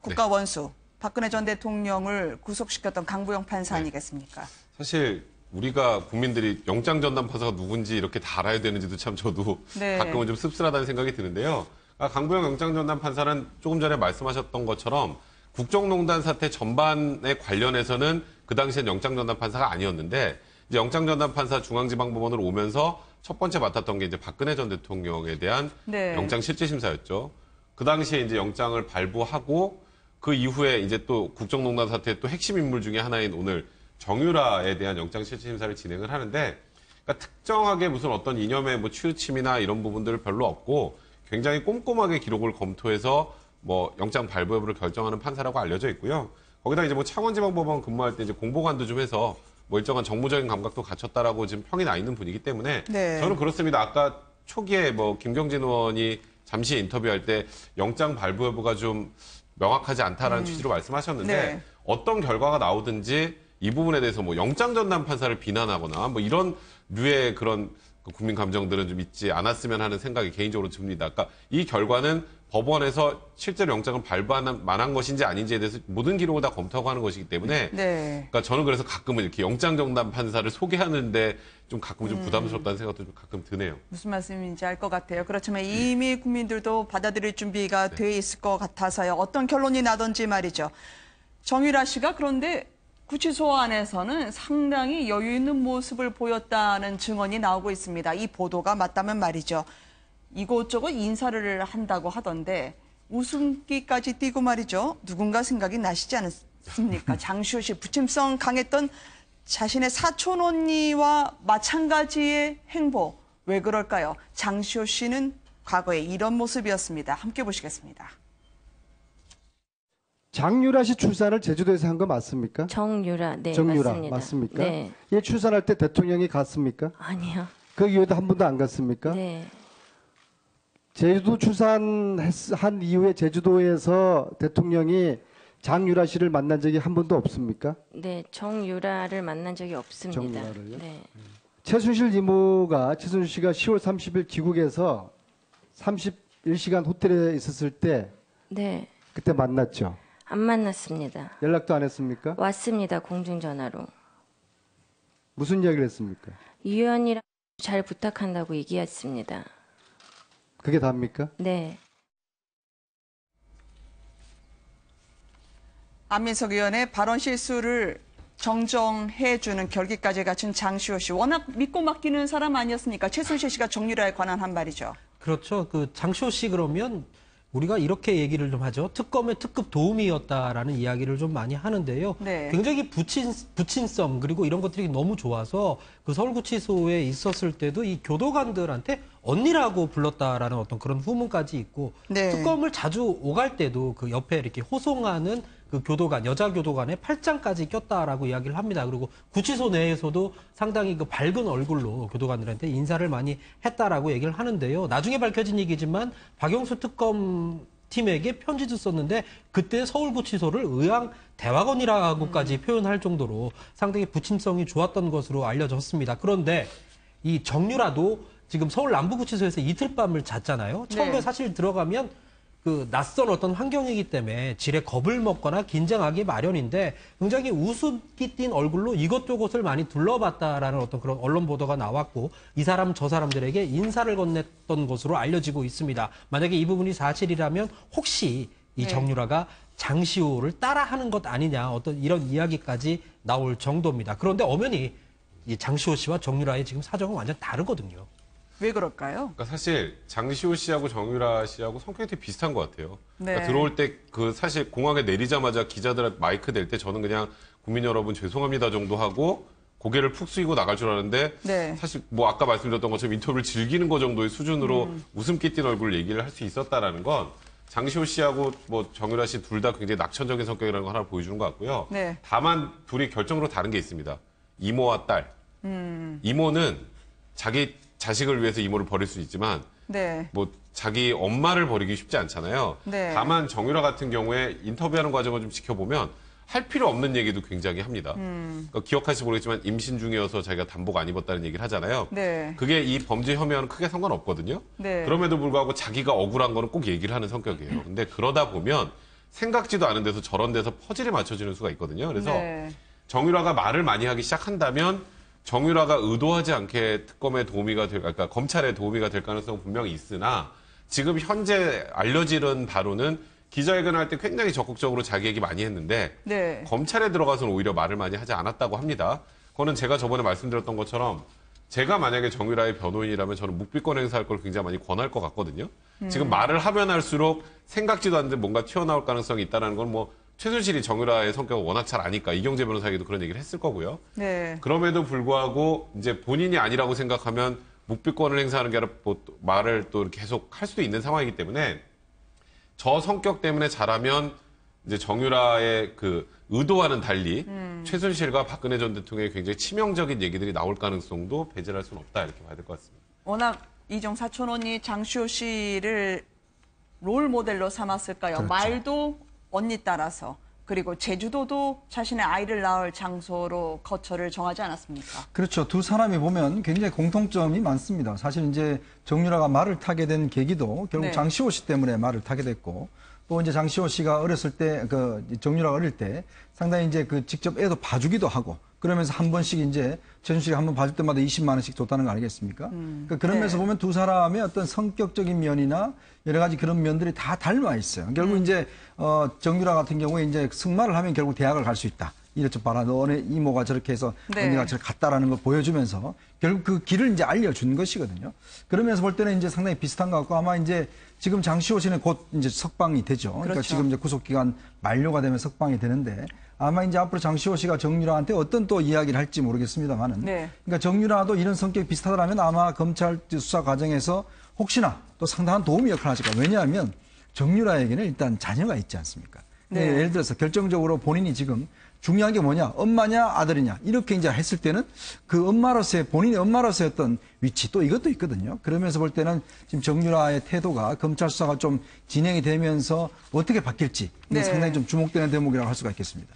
Speaker 1: 국가원수 박근혜 전 대통령을 구속시켰던 강부영 판사 아니겠습니까?
Speaker 3: 사실 우리가 국민들이 영장 전담 판사가 누군지 이렇게 다 알아야 되는지도 참 저도
Speaker 1: 네.
Speaker 3: 가끔은 좀 씁쓸하다는 생각이 드는데요. 강부영 영장 전담 판사는 조금 전에 말씀하셨던 것처럼 국정농단 사태 전반에 관련해서는 그 당시엔 영장 전담 판사가 아니었는데 이제 영장 전담 판사 중앙지방법원으로 오면서 첫 번째 맡았던 게 이제 박근혜 전 대통령에 대한
Speaker 1: 네.
Speaker 3: 영장 실질심사였죠. 그 당시에 이제 영장을 발부하고 그 이후에 이제 또 국정농단 사태의 또 핵심 인물 중에 하나인 오늘 정유라에 대한 영장실질심사를 진행을 하는데 그러니까 특정하게 무슨 어떤 이념의 뭐 치우침이나 이런 부분들을 별로 없고 굉장히 꼼꼼하게 기록을 검토해서 뭐 영장 발부 여부를 결정하는 판사라고 알려져 있고요. 거기다 이제 뭐 창원지방법원 근무할 때 이제 공보관도 좀 해서 뭐 일정한 정무적인 감각도 갖췄다라고 지금 평이 나 있는 분이기 때문에
Speaker 1: 네.
Speaker 3: 저는 그렇습니다. 아까 초기에 뭐 김경진 의원이 잠시 인터뷰할 때 영장 발부 여부가 좀 명확하지 않다라는 취지로 말씀하셨는데
Speaker 1: 네.
Speaker 3: 어떤 결과가 나오든지 이 부분에 대해서 뭐 영장 전담 판사를 비난하거나 뭐 이런 류의 그런 국민 감정들은 좀 있지 않았으면 하는 생각이 개인적으로 듭니다. 그러니까 이 결과는 법원에서 실제로 영장을 발부한 만한 것인지 아닌지에 대해서 모든 기록을 다 검토하고 하는 것이기 때문에
Speaker 1: 네.
Speaker 3: 그러니까 저는 그래서 가끔은 이렇게 영장 전담 판사를 소개하는데 좀 가끔 좀 부담스럽다는 생각도 좀 가끔 드네요.
Speaker 1: 무슨 말씀인지 알 것 같아요. 그렇지만 이미 국민들도 받아들일 준비가 돼 있을 것 같아서요. 어떤 결론이 나든지 말이죠. 정유라 씨가 그런데 구치소 안에서는 상당히 여유 있는 모습을 보였다는 증언이 나오고 있습니다. 이 보도가 맞다면 말이죠. 이곳저곳 인사를 한다고 하던데 웃음기까지 띄고 말이죠. 누군가 생각이 나시지 않습니까? 장시호 씨 부침성 강했던 자신의 사촌 언니와 마찬가지의 행보. 왜 그럴까요? 장시호 씨는 과거에 이런 모습이었습니다. 함께 보시겠습니다.
Speaker 6: 장유라 씨 출산을 제주도에서 한 거 맞습니까?
Speaker 7: 정유라, 네,
Speaker 6: 정유라
Speaker 7: 맞습니다.
Speaker 6: 맞습니까?
Speaker 7: 네,
Speaker 6: 얘 출산할 때 대통령이 갔습니까?
Speaker 7: 아니요.
Speaker 6: 그 이후에도 한 번도 안 갔습니까?
Speaker 7: 네,
Speaker 6: 제주도 출산한 이후에 제주도에서 대통령이 장유라 씨를 만난 적이 한 번도 없습니까?
Speaker 7: 네, 정유라를 만난 적이 없습니다.
Speaker 6: 정유라를요?
Speaker 7: 네,
Speaker 6: 최순실 이모가 최순실 씨가 10월 30일 귀국해서 31시간 호텔에 있었을 때
Speaker 7: 네,
Speaker 6: 그때 만났죠.
Speaker 7: 안 만났습니다.
Speaker 6: 연락도 안 했습니까?
Speaker 7: 왔습니다. 공중전화로.
Speaker 6: 무슨 이야기를 했습니까?
Speaker 7: 유연이랑 잘 부탁한다고 얘기했습니다.
Speaker 6: 그게 답니까?
Speaker 7: 네,
Speaker 1: 안민석 의원의 발언 실수를 정정해주는 결기까지 갖춘 장시호 씨. 워낙 믿고 맡기는 사람 아니었습니까? 최순실 씨가 정유라에 관한 한 말이죠.
Speaker 2: 그렇죠. 그 장시호 씨 그러면 우리가 이렇게 얘기를 좀 하죠. 특검의 특급 도우미였다라는 이야기를 좀 많이 하는데요.
Speaker 1: 네.
Speaker 2: 굉장히 부친성 그리고 이런 것들이 너무 좋아서 그 서울구치소에 있었을 때도 이 교도관들한테 언니라고 불렀다라는 어떤 그런 후문까지 있고
Speaker 1: 네.
Speaker 2: 특검을 자주 오갈 때도 그 옆에 이렇게 호송하는 그 교도관, 여자 교도관의 팔짱까지 꼈다라고 이야기를 합니다. 그리고 구치소 내에서도 상당히 그 밝은 얼굴로 교도관들한테 인사를 많이 했다라고 얘기를 하는데요. 나중에 밝혀진 얘기지만 박영수 특검 팀에게 편지도 썼는데 그때 서울구치소를 의왕 대학원이라고까지 표현할 정도로 상당히 부침성이 좋았던 것으로 알려졌습니다. 그런데 이 정유라도 지금 서울 남부구치소에서 이틀 밤을 잤잖아요. 처음에
Speaker 1: 네.
Speaker 2: 사실 들어가면 그 낯선 어떤 환경이기 때문에 질에 겁을 먹거나 긴장하기 마련인데 굉장히 우습게 띈 얼굴로 이것저것을 많이 둘러봤다라는 어떤 그런 언론 보도가 나왔고 이 사람 저 사람들에게 인사를 건넸던 것으로 알려지고 있습니다. 만약에 이 부분이 사실이라면 혹시 이
Speaker 1: 네.
Speaker 2: 정유라가 장시호를 따라하는 것 아니냐 어떤 이런 이야기까지 나올 정도입니다. 그런데 엄연히 이 장시호 씨와 정유라의 지금 사정은 완전 다르거든요.
Speaker 1: 왜 그럴까요?
Speaker 3: 그러니까 사실 장시호 씨하고 정유라 씨하고 성격이 되게 비슷한 것 같아요.
Speaker 1: 네.
Speaker 3: 그러니까 들어올 때 그 사실 공항에 내리자마자 기자들한테 마이크 댈 때 저는 그냥 국민 여러분 죄송합니다 정도 하고 고개를 푹 숙이고 나갈 줄 알았는데
Speaker 1: 네.
Speaker 3: 사실 뭐 아까 말씀드렸던 것처럼 인터뷰를 즐기는 거 정도의 수준으로 웃음기 띤 얼굴을 얘기를 할 수 있었다라는 건 장시호 씨하고 뭐 정유라 씨 둘 다 굉장히 낙천적인 성격이라는 거 하나 보여주는 것 같고요.
Speaker 1: 네.
Speaker 3: 다만 둘이 결정적으로 다른 게 있습니다. 이모와 딸. 이모는 자기 자식을 위해서 이모를 버릴 수 있지만
Speaker 1: 네.
Speaker 3: 뭐 자기 엄마를 버리기 쉽지 않잖아요.
Speaker 1: 네.
Speaker 3: 다만 정유라 같은 경우에 인터뷰하는 과정을 좀 지켜보면 할 필요 없는 얘기도 굉장히 합니다. 그러니까 기억하실지 모르겠지만 임신 중이어서 자기가 단복 안 입었다는 얘기를 하잖아요.
Speaker 1: 네.
Speaker 3: 그게 이 범죄 혐의와는 크게 상관없거든요.
Speaker 1: 네.
Speaker 3: 그럼에도 불구하고 자기가 억울한 거는 꼭 얘기를 하는 성격이에요. 근데 그러다 보면 생각지도 않은 데서 저런 데서 퍼즐이 맞춰지는 수가 있거든요. 그래서
Speaker 1: 네.
Speaker 3: 정유라가 말을 많이 하기 시작한다면 정유라가 의도하지 않게 특검에 도우미가 될, 그러니까 검찰에 도우미가 될 가능성은 분명히 있으나 지금 현재 알려지는 바로는 기자회견할 때 굉장히 적극적으로 자기 얘기 많이 했는데
Speaker 1: 네.
Speaker 3: 검찰에 들어가서는 오히려 말을 많이 하지 않았다고 합니다. 그거는 제가 저번에 말씀드렸던 것처럼 제가 만약에 정유라의 변호인이라면 저는 묵비권 행사할 걸 굉장히 많이 권할 것 같거든요. 지금 말을 하면 할수록 생각지도 않는데 뭔가 튀어나올 가능성이 있다는 건 뭐 최순실이 정유라의 성격을 워낙 잘 아니까 이경재 변호사에게도 그런 얘기를 했을 거고요.
Speaker 1: 네.
Speaker 3: 그럼에도 불구하고 이제 본인이 아니라고 생각하면 묵비권을 행사하는 게 아니라 뭐 말을 또 계속 할 수도 있는 상황이기 때문에 저 성격 때문에 잘하면 이제 정유라의 그 의도와는 달리 최순실과 박근혜 전 대통령의 굉장히 치명적인 얘기들이 나올 가능성도 배제할 수는 없다 이렇게 봐야 될 것 같습니다.
Speaker 1: 워낙 이정 사촌 언니 장시호 씨를 롤 모델로 삼았을까요?
Speaker 4: 그렇죠.
Speaker 1: 말도 언니 따라서 그리고 제주도도 자신의 아이를 낳을 장소로 거처를 정하지 않았습니까?
Speaker 4: 그렇죠. 두 사람이 보면 굉장히 공통점이 많습니다. 사실 이제 정유라가 말을 타게 된 계기도 결국
Speaker 1: 네.
Speaker 4: 장시호 씨 때문에 말을 타게 됐고 또 이제 장시호 씨가 어렸을 때 그 정유라가 어릴 때 상당히 이제 그 직접 애도 봐주기도 하고 그러면서 한 번씩 이제 최순실이 한 번 봐줄 때마다 20만 원씩 줬다는 거 아니겠습니까? 그러니까 그런 면에서
Speaker 1: 네.
Speaker 4: 보면 두 사람의 어떤 성격적인 면이나 여러 가지 그런 면들이 다 닮아 있어요. 결국 이제 정유라 같은 경우에 이제 승마를 하면 결국 대학을 갈 수 있다. 이래 좀 봐라. 너네 이모가 저렇게 해서
Speaker 1: 네.
Speaker 4: 언니가 저렇게 갔다라는 걸 보여주면서 결국 그 길을 이제 알려준 것이거든요. 그러면서 볼 때는 이제 상당히 비슷한 것 같고 아마 이제 지금 장시호 씨는 곧 이제 석방이 되죠. 그러니까
Speaker 1: 그렇죠.
Speaker 4: 지금 이제 구속기간 만료가 되면 석방이 되는데 아마 이제 앞으로 장시호 씨가 정유라한테 어떤 또 이야기를 할지 모르겠습니다만은
Speaker 1: 네.
Speaker 4: 그러니까 정유라도 이런 성격이 비슷하다면 아마 검찰 수사 과정에서 혹시나 또 상당한 도움이 역할을 하실 거예요. 왜냐하면 정유라에게는 일단 자녀가 있지 않습니까?
Speaker 1: 네.
Speaker 4: 예를 들어서 결정적으로 본인이 지금 중요한 게 뭐냐, 엄마냐, 아들이냐, 이렇게 이제 했을 때는 그 엄마로서의, 본인의 엄마로서의 어떤 위치, 또 이것도 있거든요. 그러면서 볼 때는 지금 정유라의 태도가 검찰 수사가 좀 진행이 되면서 어떻게 바뀔지, 이게
Speaker 1: 네.
Speaker 4: 상당히 좀 주목되는 대목이라고 할 수가 있겠습니다.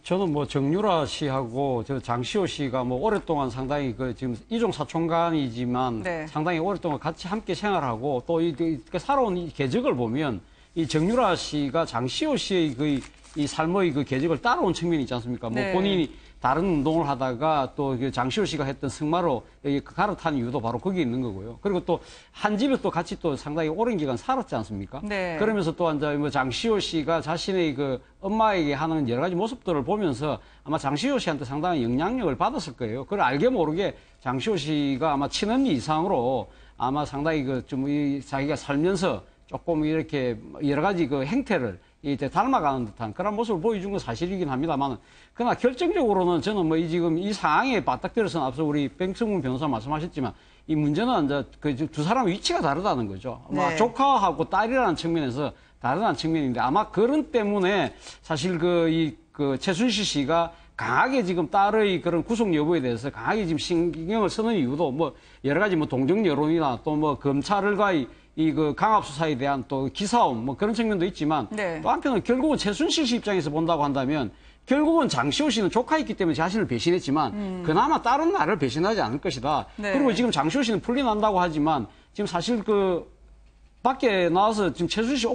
Speaker 5: 저는 뭐 정유라 씨하고 저 장시호 씨가 뭐 오랫동안 상당히 그 지금 이종 사촌간이지만
Speaker 1: 네.
Speaker 5: 상당히 오랫동안 같이 함께 생활하고 또 이 살아온 이 궤적을 보면 이 정유라 씨가 장시호 씨의 이 삶의 그 궤적을 따라온 측면이 있지 않습니까?
Speaker 1: 네.
Speaker 5: 뭐 본인이 다른 운동을 하다가 또 그 장시호 씨가 했던 승마로 갈아탄 이유도 바로 거기에 있는 거고요. 그리고 또 한 집에 또 같이 또 상당히 오랜 기간 살았지 않습니까?
Speaker 1: 네.
Speaker 5: 그러면서 또 이제 뭐 장시호 씨가 자신의 그 엄마에게 하는 여러 가지 모습들을 보면서 아마 장시호 씨한테 상당한 영향력을 받았을 거예요. 그걸 알게 모르게 장시호 씨가 아마 친언니 이상으로 아마 상당히 그 좀 자기가 살면서 조금 이렇게 여러 가지 그 행태를 이제 닮아가는 듯한 그런 모습을 보여준 건 사실이긴 합니다만, 그러나 결정적으로는 저는 뭐 지금 이 상황에 맞닥뜨려서는 앞서 우리 백승문 변호사 말씀하셨지만 이 문제는 이제 그 두 사람의 위치가 다르다는 거죠.
Speaker 1: 네.
Speaker 5: 조카하고 딸이라는 측면에서 다르다는 측면인데 아마 그런 때문에 사실 그 최순실 씨가 강하게 지금 딸의 그런 구속 여부에 대해서 강하게 지금 신경을 쓰는 이유도 뭐 여러 가지 뭐 동정 여론이나 또 뭐 검찰과의 그 강압 수사에 대한 또 기사움 뭐 그런 측면도 있지만
Speaker 1: 네.
Speaker 5: 또 한편은 결국은 최순실 씨 입장에서 본다고 한다면 결국은 장시호 씨는 조카였기 때문에 자신을 배신했지만 그나마 다른 나를 배신하지 않을 것이다.
Speaker 1: 네.
Speaker 5: 그리고 지금 장시호 씨는 풀려난다고 하지만 지금 사실 그 밖에 나와서 지금 최순실 씨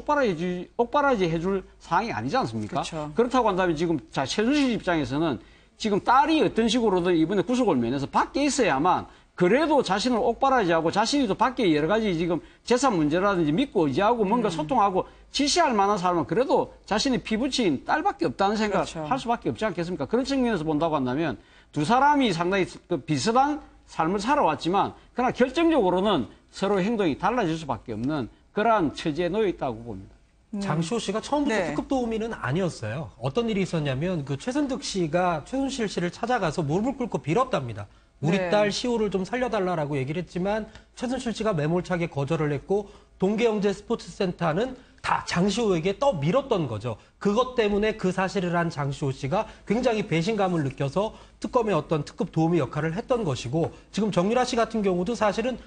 Speaker 5: 옥바라지 해줄 상황이 아니지 않습니까?
Speaker 1: 그쵸.
Speaker 5: 그렇다고 한다면 지금 최순실 입장에서는 지금 딸이 어떤 식으로든 이번에 구속을 면해서 밖에 있어야만 그래도 자신을 옥바라지하고 자신이 또 밖에 여러 가지 지금 재산 문제라든지 믿고 의지하고 뭔가 소통하고 지시할 만한 사람은 그래도 자신의 피부친 딸밖에 없다는 생각을
Speaker 1: 그렇죠.
Speaker 5: 할 수밖에 없지 않겠습니까? 그런 측면에서 본다고 한다면 두 사람이 상당히 그 비슷한 삶을 살아왔지만 그러나 결정적으로는 서로의 행동이 달라질 수밖에 없는 그러한 처지에 놓여 있다고 봅니다.
Speaker 2: 장시호 씨가 처음부터
Speaker 1: 네.
Speaker 2: 특급 도우미는 아니었어요. 어떤 일이 있었냐면 그 최선득 씨가 최순실 씨를 찾아가서 무릎을 꿇고 빌었답니다. 우리
Speaker 1: 네.
Speaker 2: 딸 시호를 좀 살려달라고 얘기를 했지만 최순실 씨가 매몰차게 거절을 했고 동계영재 스포츠센터는 다 장시호에게 떠밀었던 거죠. 그것 때문에 그 사실을 한 장시호 씨가 굉장히 배신감을 느껴서 특검의 어떤 특급 도우미 역할을 했던 것이고 지금 정유라 씨 같은 경우도 사실은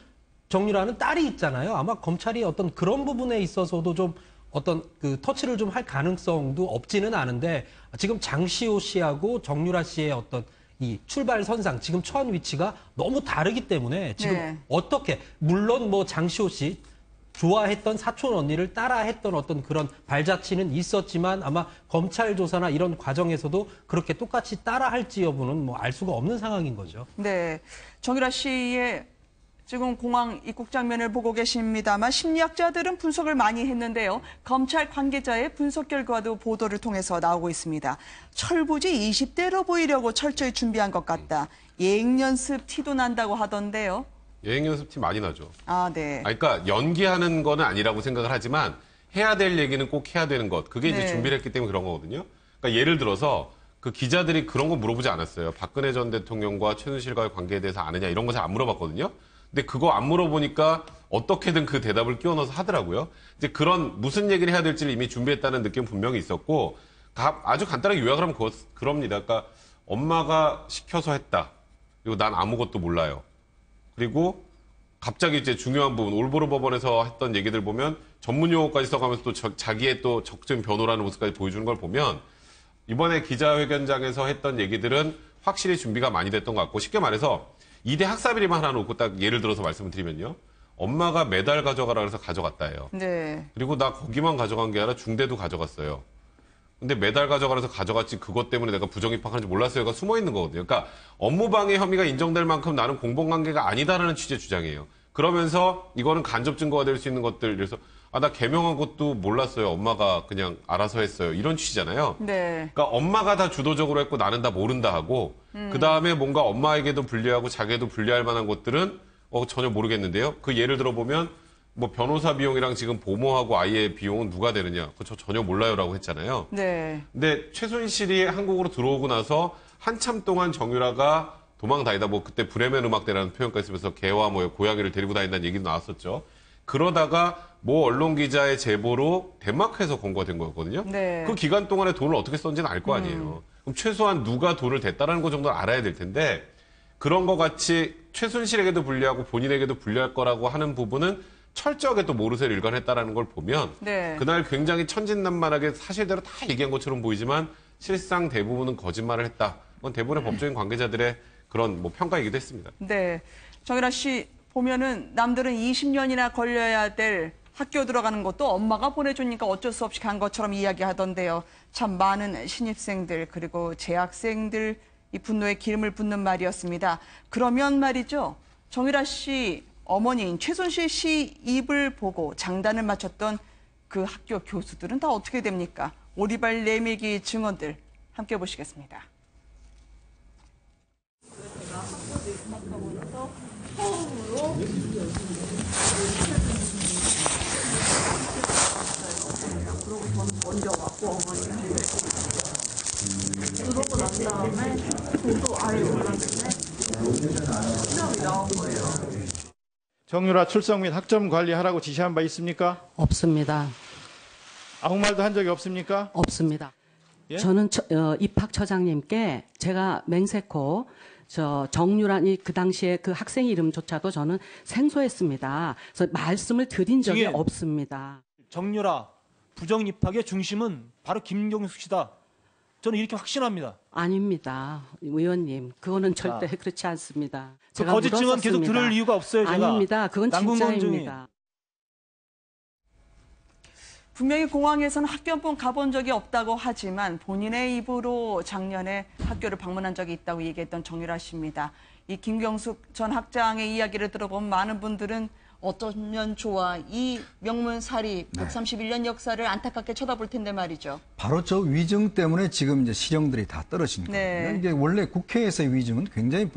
Speaker 2: 정유라는 딸이 있잖아요. 아마 검찰이 어떤 그런 부분에 있어서도 좀 어떤 그 터치를 좀 할 가능성도 없지는 않은데 지금 장시호 씨하고 정유라 씨의 어떤 이 출발 선상 지금 처한 위치가 너무 다르기 때문에 지금
Speaker 1: 네.
Speaker 2: 어떻게 물론 뭐 장시호 씨 좋아했던 사촌 언니를 따라했던 어떤 그런 발자취는 있었지만 아마 검찰 조사나 이런 과정에서도 그렇게 똑같이 따라할지 여부는 뭐 알 수가 없는 상황인 거죠.
Speaker 1: 네. 정유라 씨의 지금 공항 입국 장면을 보고 계십니다만 심리학자들은 분석을 많이 했는데요. 검찰 관계자의 분석 결과도 보도를 통해서 나오고 있습니다. 철부지 20대로 보이려고 철저히 준비한 것 같다. 예행 연습 티도 난다고 하던데요.
Speaker 3: 여행 연습팀 많이 나죠.
Speaker 1: 아, 네.
Speaker 3: 그러니까 연기하는 거는 아니라고 생각을 하지만 해야 될 얘기는 꼭 해야 되는 것. 그게 이제
Speaker 1: 네.
Speaker 3: 준비를 했기 때문에 그런 거거든요. 그러니까 예를 들어서 그 기자들이 그런 거 물어보지 않았어요. 박근혜 전 대통령과 최순실과의 관계에 대해서 아느냐 이런 거 잘 안 물어봤거든요. 근데 그거 안 물어보니까 어떻게든 그 대답을 끼워 넣어서 하더라고요. 이제 그런 무슨 얘기를 해야 될지를 이미 준비했다는 느낌은 분명히 있었고 아주 간단하게 요약을 하면 그럽니다. 그러니까 엄마가 시켜서 했다. 그리고 난 아무것도 몰라요. 그리고 갑자기 이제 중요한 부분 올보르 법원에서 했던 얘기들 보면 전문 용어까지 써가면서 또 자기의 또 적정 변호라는 모습까지 보여주는 걸 보면 이번에 기자회견장에서 했던 얘기들은 확실히 준비가 많이 됐던 것 같고 쉽게 말해서 2대 학사비리만 하나 놓고 딱 예를 들어서 말씀을 드리면요. 엄마가 메달 가져가라 그래서 가져갔다예요.
Speaker 1: 네.
Speaker 3: 그리고 나 거기만 가져간 게 아니라 중대도 가져갔어요. 근데 메달 가져가라서 가져갔지 그것 때문에 내가 부정 입학하는지 몰랐어요가 숨어 있는 거거든요. 그러니까 업무방해 혐의가 인정될 만큼 나는 공범관계가 아니다라는 취지의 주장이에요. 그러면서 이거는 간접 증거가 될 수 있는 것들 그래서 아, 나 개명한 것도 몰랐어요. 엄마가 그냥 알아서 했어요. 이런 취지잖아요.
Speaker 1: 네.
Speaker 3: 그러니까 엄마가 다 주도적으로 했고 나는 다 모른다 하고 그 다음에 뭔가 엄마에게도 불리하고 자기에도 불리할 만한 것들은 전혀 모르겠는데요. 그 예를 들어보면 뭐 변호사 비용이랑 지금 보모하고 아이의 비용은 누가 되느냐. 그거 저 전혀 몰라요라고 했잖아요.
Speaker 1: 네.
Speaker 3: 근데 최순실이 한국으로 들어오고 나서 한참 동안 정유라가 도망 다니다 뭐 그때 브레멘 음악대라는 표현까지 쓰면서 개와 뭐 고양이를 데리고 다닌다는 얘기도 나왔었죠. 그러다가 모 언론 기자의 제보로 덴마크에서 검거가 된 거였거든요.
Speaker 1: 네.
Speaker 3: 그 기간 동안에 돈을 어떻게 썼는지는 알 거 아니에요. 그럼 최소한 누가 돈을 댔다라는 거 정도는 알아야 될 텐데 그런 거 같이 최순실에게도 불리하고 본인에게도 불리할 거라고 하는 부분은 철저하게 또 모르쇠를 일관했다라는 걸 보면
Speaker 1: 네.
Speaker 3: 그날 굉장히 천진난만하게 사실대로 다 얘기한 것처럼 보이지만 실상 대부분은 거짓말을 했다. 그건 대부분의 법조인 관계자들의 그런 뭐 평가이기도 했습니다.
Speaker 1: 네. 정유라 씨 보면은 남들은 20년이나 걸려야 될 학교 들어가는 것도 엄마가 보내주니까 어쩔 수 없이 간 것처럼 이야기하던데요. 참 많은 신입생들 그리고 재학생들 이 분노에 기름을 붓는 말이었습니다. 그러면 말이죠. 정유라 씨 어머니인 최순실 씨 입을 보고 장단을 맞췄던 그 학교 교수들은 다 어떻게 됩니까? 오리발 내밀기 증언들 함께 보시겠습니다. 먼저 왔고 어머니는 그러고 난 다음에 저도 아예 올랐는데 시험이 나온 거예요.
Speaker 8: 정유라 출석 및 학점 관리하라고 지시한 바 있습니까?
Speaker 9: 없습니다.
Speaker 8: 아무 말도 한 적이 없습니까?
Speaker 9: 없습니다.
Speaker 8: 예?
Speaker 9: 저는 입학처장님께 제가 맹세코 정유란이 그 당시에 그 학생 이름조차도 저는 생소했습니다. 그래서 말씀을 드린 적이
Speaker 10: 증인.
Speaker 9: 없습니다.
Speaker 10: 정유라 부정 입학의 중심은 바로 김경숙 씨다. 저는 이렇게 확신합니다.
Speaker 9: 아닙니다. 의원님. 그거는 절대 그렇지 않습니다.
Speaker 10: 그 거짓 증언 계속 들을 이유가 없어요. 제가.
Speaker 9: 아닙니다. 그건
Speaker 10: 남궁건
Speaker 9: 진짜입니다.
Speaker 1: 분명히 공항에서는 학교 한 번 가본 적이 없다고 하지만 본인의 입으로 작년에 학교를 방문한 적이 있다고 얘기했던 정유라 씨입니다. 이 김경숙 전 학장의 이야기를 들어보면 많은 분들은 어쩌면 좋아 이 명문사립 131년 역사를 안타깝게 쳐다볼 텐데 말이죠.
Speaker 4: 바로 저 위증 때문에 지금 이제 실형들이 다 떨어진 거예요.
Speaker 1: 네.
Speaker 4: 이게 원래 국회에서의 위증은 굉장히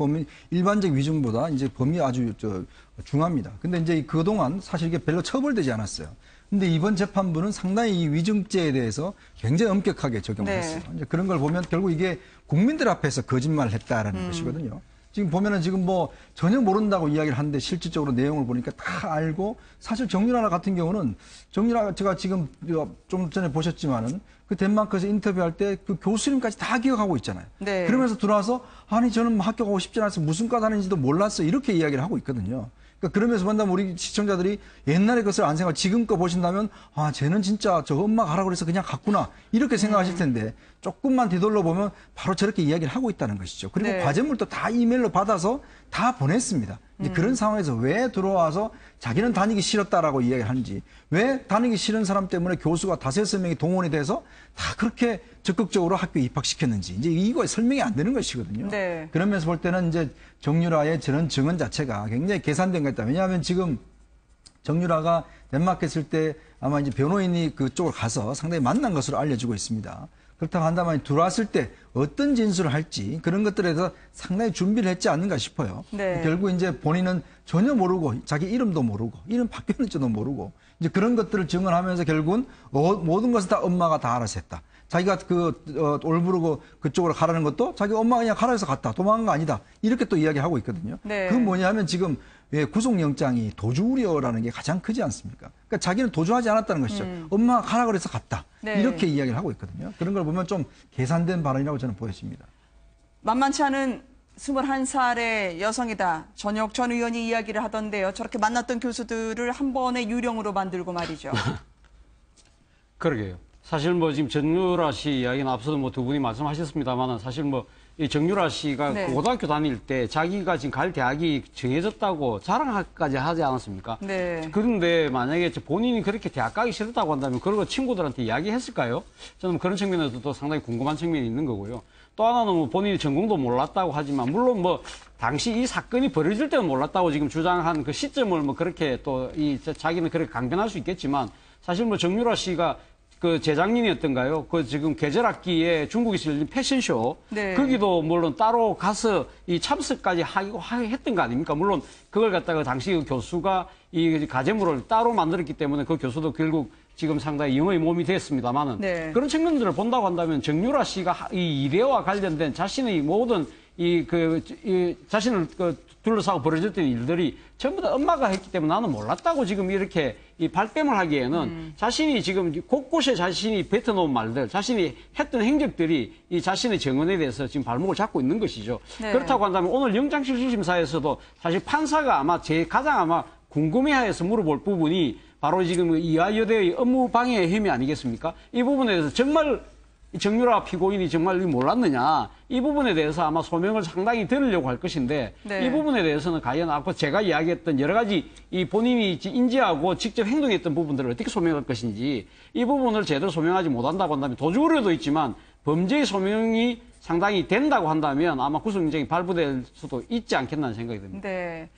Speaker 4: 일반적 위증보다 이제 범위 아주 중합니다. 근데 이제 그동안 사실 이게 별로 처벌되지 않았어요. 근데 이번 재판부는 상당히 이 위증죄에 대해서 굉장히 엄격하게 적용을 했어요. 이제 그런 걸 보면 결국 이게 국민들 앞에서 거짓말을 했다라는 것이거든요. 지금 보면은 지금 뭐 전혀 모른다고 이야기를 하는데 실질적으로 내용을 보니까 다 알고 사실 정유라 같은 경우는 정유라 제가 지금 좀 전에 보셨지만은 그 덴마크에서 인터뷰할 때 그 교수님까지 다 기억하고 있잖아요.
Speaker 1: 네.
Speaker 4: 그러면서 들어와서 아니 저는 뭐 학교 가고 싶지 않아서 무슨 과 다니는지도 몰랐어 이렇게 이야기를 하고 있거든요. 그러니까 그러면서 본다면 우리 시청자들이 옛날의 것을 안 생각, 지금 거 보신다면 아, 쟤는 진짜 저 엄마가 하라고 그래서 그냥 갔구나 이렇게 생각하실 텐데 조금만 뒤돌려 보면 바로 저렇게 이야기를 하고 있다는 것이죠. 그리고
Speaker 1: 네.
Speaker 4: 과제물도 다 이메일로 받아서 다 보냈습니다. 이제 그런 상황에서 왜 들어와서 자기는 다니기 싫었다라고 이야기를 하는지, 왜 다니기 싫은 사람 때문에 교수가 5-6명이 동원이 돼서 다 그렇게 적극적으로 학교에 입학시켰는지 이제 이거에 설명이 안 되는 것이거든요.
Speaker 1: 네.
Speaker 4: 그러면서 볼 때는 이제 정유라의 저런 증언 자체가 굉장히 계산된 것 같다. 왜냐하면 지금 정유라가 덴마크 있을 때 아마 이제 변호인이 그쪽을 가서 상당히 만난 것으로 알려지고 있습니다. 그렇다고 한다면 들어왔을 때 어떤 진술을 할지 그런 것들에 대해서 상당히 준비를 했지 않는가 싶어요.
Speaker 1: 네.
Speaker 4: 결국 이제 본인은 전혀 모르고 자기 이름도 모르고 이름 바뀌었는지도 모르고 이제 그런 것들을 증언하면서 결국은 모든 것을 다 엄마가 다 알아서 했다. 자기가 올부르고 그쪽으로 가라는 것도 자기 엄마가 그냥 가라 해서 갔다. 도망간 거 아니다. 이렇게 또 이야기하고 있거든요.
Speaker 1: 네.
Speaker 4: 그건 뭐냐면 지금 왜 구속영장이 도주 우려라는 게 가장 크지 않습니까? 그러니까 자기는 도주하지 않았다는 것이죠. 엄마가 가라 그래서 갔다.
Speaker 1: 네.
Speaker 4: 이렇게 이야기를 하고 있거든요. 그런 걸 보면 좀 계산된 발언이라고 저는 보여집니다.
Speaker 1: 만만치 않은 21살의 여성이다. 전혁 전 의원이 이야기를 하던데요. 저렇게 만났던 교수들을 한 번에 유령으로 만들고 말이죠.
Speaker 5: 그러게요. 사실 뭐 지금 정유라 씨 이야기는 앞서도 뭐 두 분이 말씀하셨습니다만은 사실 뭐 이 정유라 씨가
Speaker 1: 네.
Speaker 5: 그 고등학교 다닐 때 자기가 지금 갈 대학이 정해졌다고 자랑까지 하지 않았습니까?
Speaker 1: 네.
Speaker 5: 그런데 만약에 본인이 그렇게 대학 가기 싫었다고 한다면 그런 거 친구들한테 이야기했을까요? 저는 그런 측면에서도 상당히 궁금한 측면이 있는 거고요. 또 하나는 뭐 본인이 전공도 몰랐다고 하지만 물론 뭐 당시 이 사건이 벌어질 때는 몰랐다고 지금 주장한 그 시점을 뭐 그렇게 또 자기는 그렇게 강변할 수 있겠지만 사실 뭐 정유라 씨가 그 재작년이었던가요? 그 지금 계절학기에 중국에서 열린 패션쇼.
Speaker 1: 네.
Speaker 5: 거기도 물론 따로 가서 이 참석까지 했던 거 아닙니까? 물론 그걸 갖다가 당시 그 교수가 이 가제물을 따로 만들었기 때문에 그 교수도 결국 지금 상당히 영어의 몸이 됐습니다만은
Speaker 1: 네.
Speaker 5: 그런 측면들을 본다고 한다면 정유라 씨가 이 일회와 관련된 자신의 모든 이 자신을 둘러싸고 벌어졌던 일들이 전부 다 엄마가 했기 때문에 나는 몰랐다고 지금 이렇게 이 발뺌을 하기에는 자신이 지금 곳곳에 자신이 뱉어놓은 말들, 자신이 했던 행적들이 이 자신의 정언에 대해서 지금 발목을 잡고 있는 것이죠.
Speaker 1: 네.
Speaker 5: 그렇다고 한다면 오늘 영장실질심사에서도 사실 판사가 아마 가장 아마 궁금해해서 물어볼 부분이 바로 지금 이화여대의 업무 방해의 혐의 아니겠습니까? 이 부분에 대해서 정말 정유라 피고인이 정말 몰랐느냐 이 부분에 대해서 아마 소명을 상당히 들으려고 할 것인데
Speaker 1: 네.
Speaker 5: 이 부분에 대해서는 과연 아까 제가 이야기했던 여러 가지 이 본인이 인지하고 직접 행동했던 부분들을 어떻게 소명할 것인지 이 부분을 제대로 소명하지 못한다고 한다면 도주우려도 있지만 범죄의 소명이 상당히 된다고 한다면 아마 구속영장이 발부될 수도 있지 않겠나 생각이 듭니다.
Speaker 1: 네.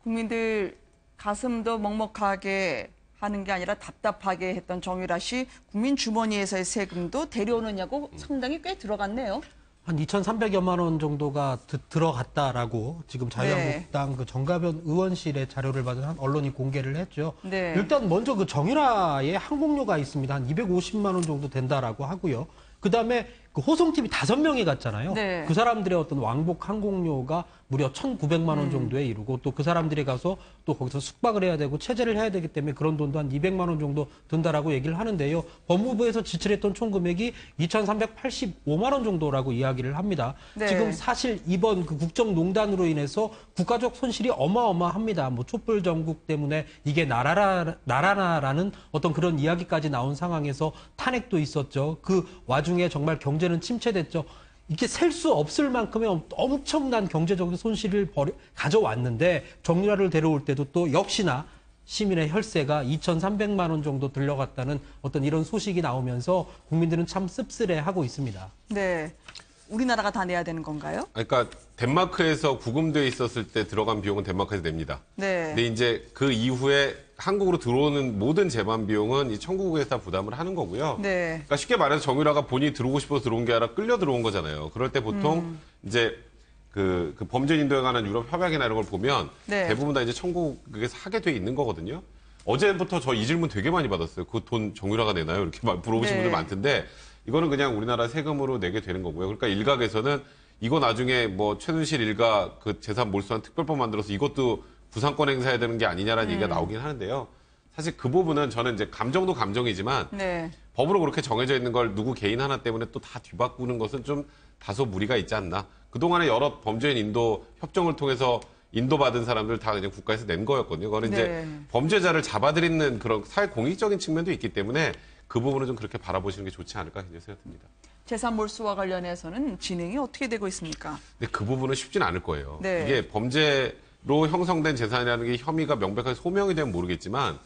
Speaker 1: 국민들 가슴도 먹먹하게 하는 게 아니라 답답하게 했던 정유라 씨 국민 주머니에서의 세금도 데려오느냐고 상당히 꽤 들어갔네요.
Speaker 2: 한 2,300여만 원 정도가 들어갔다라고 지금 자유한국당 그 정가변 의원실의 자료를 받은 한 언론이 공개를 했죠.
Speaker 1: 네.
Speaker 2: 일단 먼저 그 정유라의 항공료가 있습니다. 한 250만 원 정도 된다라고 하고요. 그다음에 그 호송팀이 5명이 갔잖아요.
Speaker 1: 네.
Speaker 2: 그 사람들의 어떤 왕복 항공료가 무려 1,900만 원 정도에 이르고 또 그 사람들이 가서 또 거기서 숙박을 해야 되고 체제를 해야 되기 때문에 그런 돈도 한 200만 원 정도 든다라고 얘기를 하는데요. 법무부에서 지출했던 총 금액이 2,385만 원 정도라고 이야기를 합니다.
Speaker 1: 네.
Speaker 2: 지금 사실 이번 그 국정농단으로 인해서 국가적 손실이 어마어마합니다. 뭐 촛불 전국 때문에 이게 나라나라는 어떤 그런 이야기까지 나온 상황에서 탄핵도 있었죠. 그 와중에 정말 경제는 침체됐죠. 이게 셀 수 없을 만큼의 엄청난 경제적 손실을 가져왔는데 정유라를 데려올 때도 또 역시나 시민의 혈세가 2,300만 원 정도 들려갔다는 어떤 이런 소식이 나오면서 국민들은 참 씁쓸해하고 있습니다.
Speaker 1: 네. 우리나라가 다 내야 되는 건가요?
Speaker 3: 그러니까 덴마크에서 구금돼 있었을 때 들어간 비용은 덴마크에서 냅니다.
Speaker 1: 네.
Speaker 3: 근데 이제 그 이후에 한국으로 들어오는 모든 재반 비용은 이 청구국에서 다 부담을 하는 거고요.
Speaker 1: 네.
Speaker 3: 그러니까 쉽게 말해서 정유라가 본인이 들어오고 싶어서 들어온 게 아니라 끌려 들어온 거잖아요. 그럴 때 보통 이제 그 범죄 인도에 관한 유럽 협약이나 이런 걸 보면
Speaker 1: 네.
Speaker 3: 대부분 다 이제 청구국에서 하게 돼 있는 거거든요. 어제부터 저 이 질문 되게 많이 받았어요. 그 돈 정유라가 내나요? 이렇게 물어보신
Speaker 1: 네.
Speaker 3: 분들 많던데 이거는 그냥 우리나라 세금으로 내게 되는 거고요. 그러니까 일각에서는 이거 나중에 뭐 최순실 일가 그 재산 몰수한 특별법 만들어서 이것도 부상권 행사해야 되는 게 아니냐라는 얘기가 나오긴 하는데요. 사실 그 부분은 저는 이제 감정도 감정이지만
Speaker 1: 네.
Speaker 3: 법으로 그렇게 정해져 있는 걸 누구 개인 하나 때문에 또 다 뒤바꾸는 것은 좀 다소 무리가 있지 않나. 그동안에 여러 범죄인 인도 협정을 통해서 인도받은 사람들 다 그냥 국가에서 낸 거였거든요. 그거는 이제
Speaker 1: 네.
Speaker 3: 범죄자를 잡아들이는 그런 사회 공익적인 측면도 있기 때문에 그 부분은 좀 그렇게 바라보시는 게 좋지 않을까 생각됩니다.
Speaker 1: 재산 몰수와 관련해서는 진행이 어떻게 되고 있습니까?
Speaker 3: 근데 그 부분은 쉽진 않을 거예요.
Speaker 1: 네.
Speaker 3: 이게 범죄로 형성된 재산이라는 게 혐의가 명백하게 소명이 되면 모르겠지만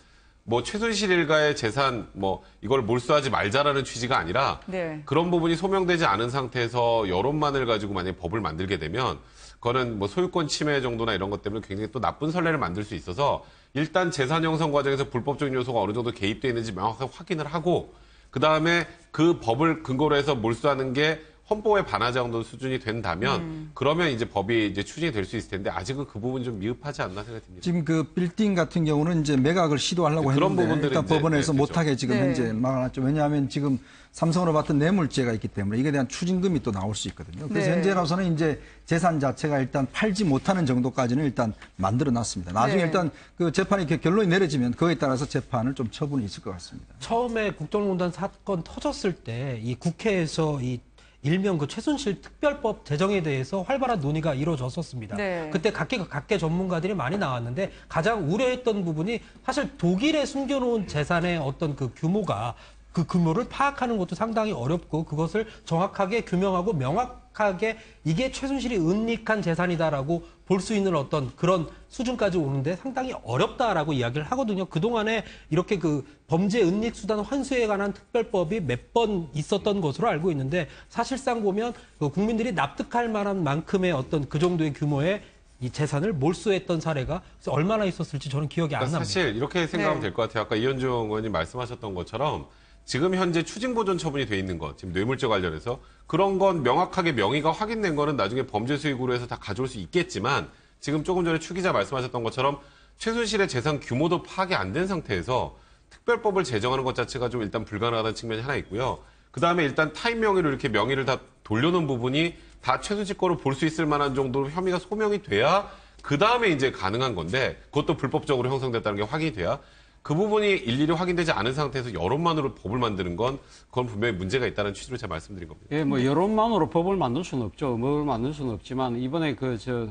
Speaker 3: 뭐 최순실 일가의 재산 뭐 이걸 몰수하지 말자라는 취지가 아니라
Speaker 1: 네.
Speaker 3: 그런 부분이 소명되지 않은 상태에서 여론만을 가지고 만약에 법을 만들게 되면 그거는 뭐 소유권 침해 정도나 이런 것 때문에 굉장히 또 나쁜 선례를 만들 수 있어서 일단 재산 형성 과정에서 불법적인 요소가 어느 정도 개입되어 있는지 명확하게 확인을 하고 그다음에 그 법을 근거로 해서 몰수하는 게 헌법에 반하지 않는 수준이 된다면 그러면 이제 법이 이제 추진이 될 수 있을 텐데 아직은 그 부분이 좀 미흡하지 않나 생각됩니다.
Speaker 4: 지금 그 빌딩 같은 경우는 이제 매각을 시도하려고
Speaker 3: 그런
Speaker 4: 했는데
Speaker 3: 부분들은
Speaker 4: 일단
Speaker 3: 이제,
Speaker 4: 법원에서
Speaker 3: 네,
Speaker 4: 못하게 지금
Speaker 1: 네.
Speaker 4: 현재 막아놨죠. 왜냐하면 지금 삼성으로 봤던 뇌물죄가 있기 때문에 이게 대한 추징금이 또 나올 수 있거든요. 그래서
Speaker 1: 네.
Speaker 4: 현재로서는 이제 재산 자체가 일단 팔지 못하는 정도까지는 일단 만들어놨습니다. 나중에
Speaker 1: 네.
Speaker 4: 일단 그 재판이 이렇게 결론이 내려지면 그거에 따라서 재판을 좀 처분이 있을 것 같습니다.
Speaker 2: 처음에 국정농단 사건 터졌을 때 이 국회에서 이 일명 그 최순실 특별법 제정에 대해서 활발한 논의가 이루어졌었습니다.
Speaker 1: 네.
Speaker 2: 그때 각계 전문가들이 많이 나왔는데 가장 우려했던 부분이 사실 독일에 숨겨놓은 재산의 어떤 그 규모가 그 규모를 파악하는 것도 상당히 어렵고 그것을 정확하게 규명하고 명확하게 이게 최순실이 은닉한 재산이다라고 볼 수 있는 어떤 그런 수준까지 오는데 상당히 어렵다라고 이야기를 하거든요. 그동안에 이렇게 그 범죄 은닉 수단 환수에 관한 특별법이 몇 번 있었던 것으로 알고 있는데 사실상 보면 그 국민들이 납득할 만한 만큼의 어떤 그 정도의 규모의 이 재산을 몰수했던 사례가 얼마나 있었을지 저는 기억이 안
Speaker 3: 그러니까
Speaker 2: 납니다.
Speaker 3: 사실 이렇게 생각하면
Speaker 1: 네.
Speaker 3: 될 것 같아요. 아까 이현종 의원님 말씀하셨던 것처럼 지금 현재 추징보존 처분이 돼 있는 것, 지금 뇌물죄 관련해서 그런 건 명확하게 명의가 확인된 거는 나중에 범죄 수익으로 해서 다 가져올 수 있겠지만 지금 조금 전에 추 기자 말씀하셨던 것처럼 최순실의 재산 규모도 파악이 안 된 상태에서 특별법을 제정하는 것 자체가 좀 일단 불가능하다는 측면이 하나 있고요. 그다음에 일단 타인 명의로 이렇게 명의를 다 돌려놓은 부분이 다 최순실 거로 볼 수 있을 만한 정도로 혐의가 소명이 돼야 그다음에 이제 가능한 건데 그것도 불법적으로 형성됐다는 게 확인이 돼야 그 부분이 일일이 확인되지 않은 상태에서 여론만으로 법을 만드는 건 그건 분명히 문제가 있다는 취지로 제가 말씀드린 겁니다.
Speaker 5: 예, 뭐 여론만으로 법을 만들 수는 없죠. 법을 만들 수는 없지만 이번에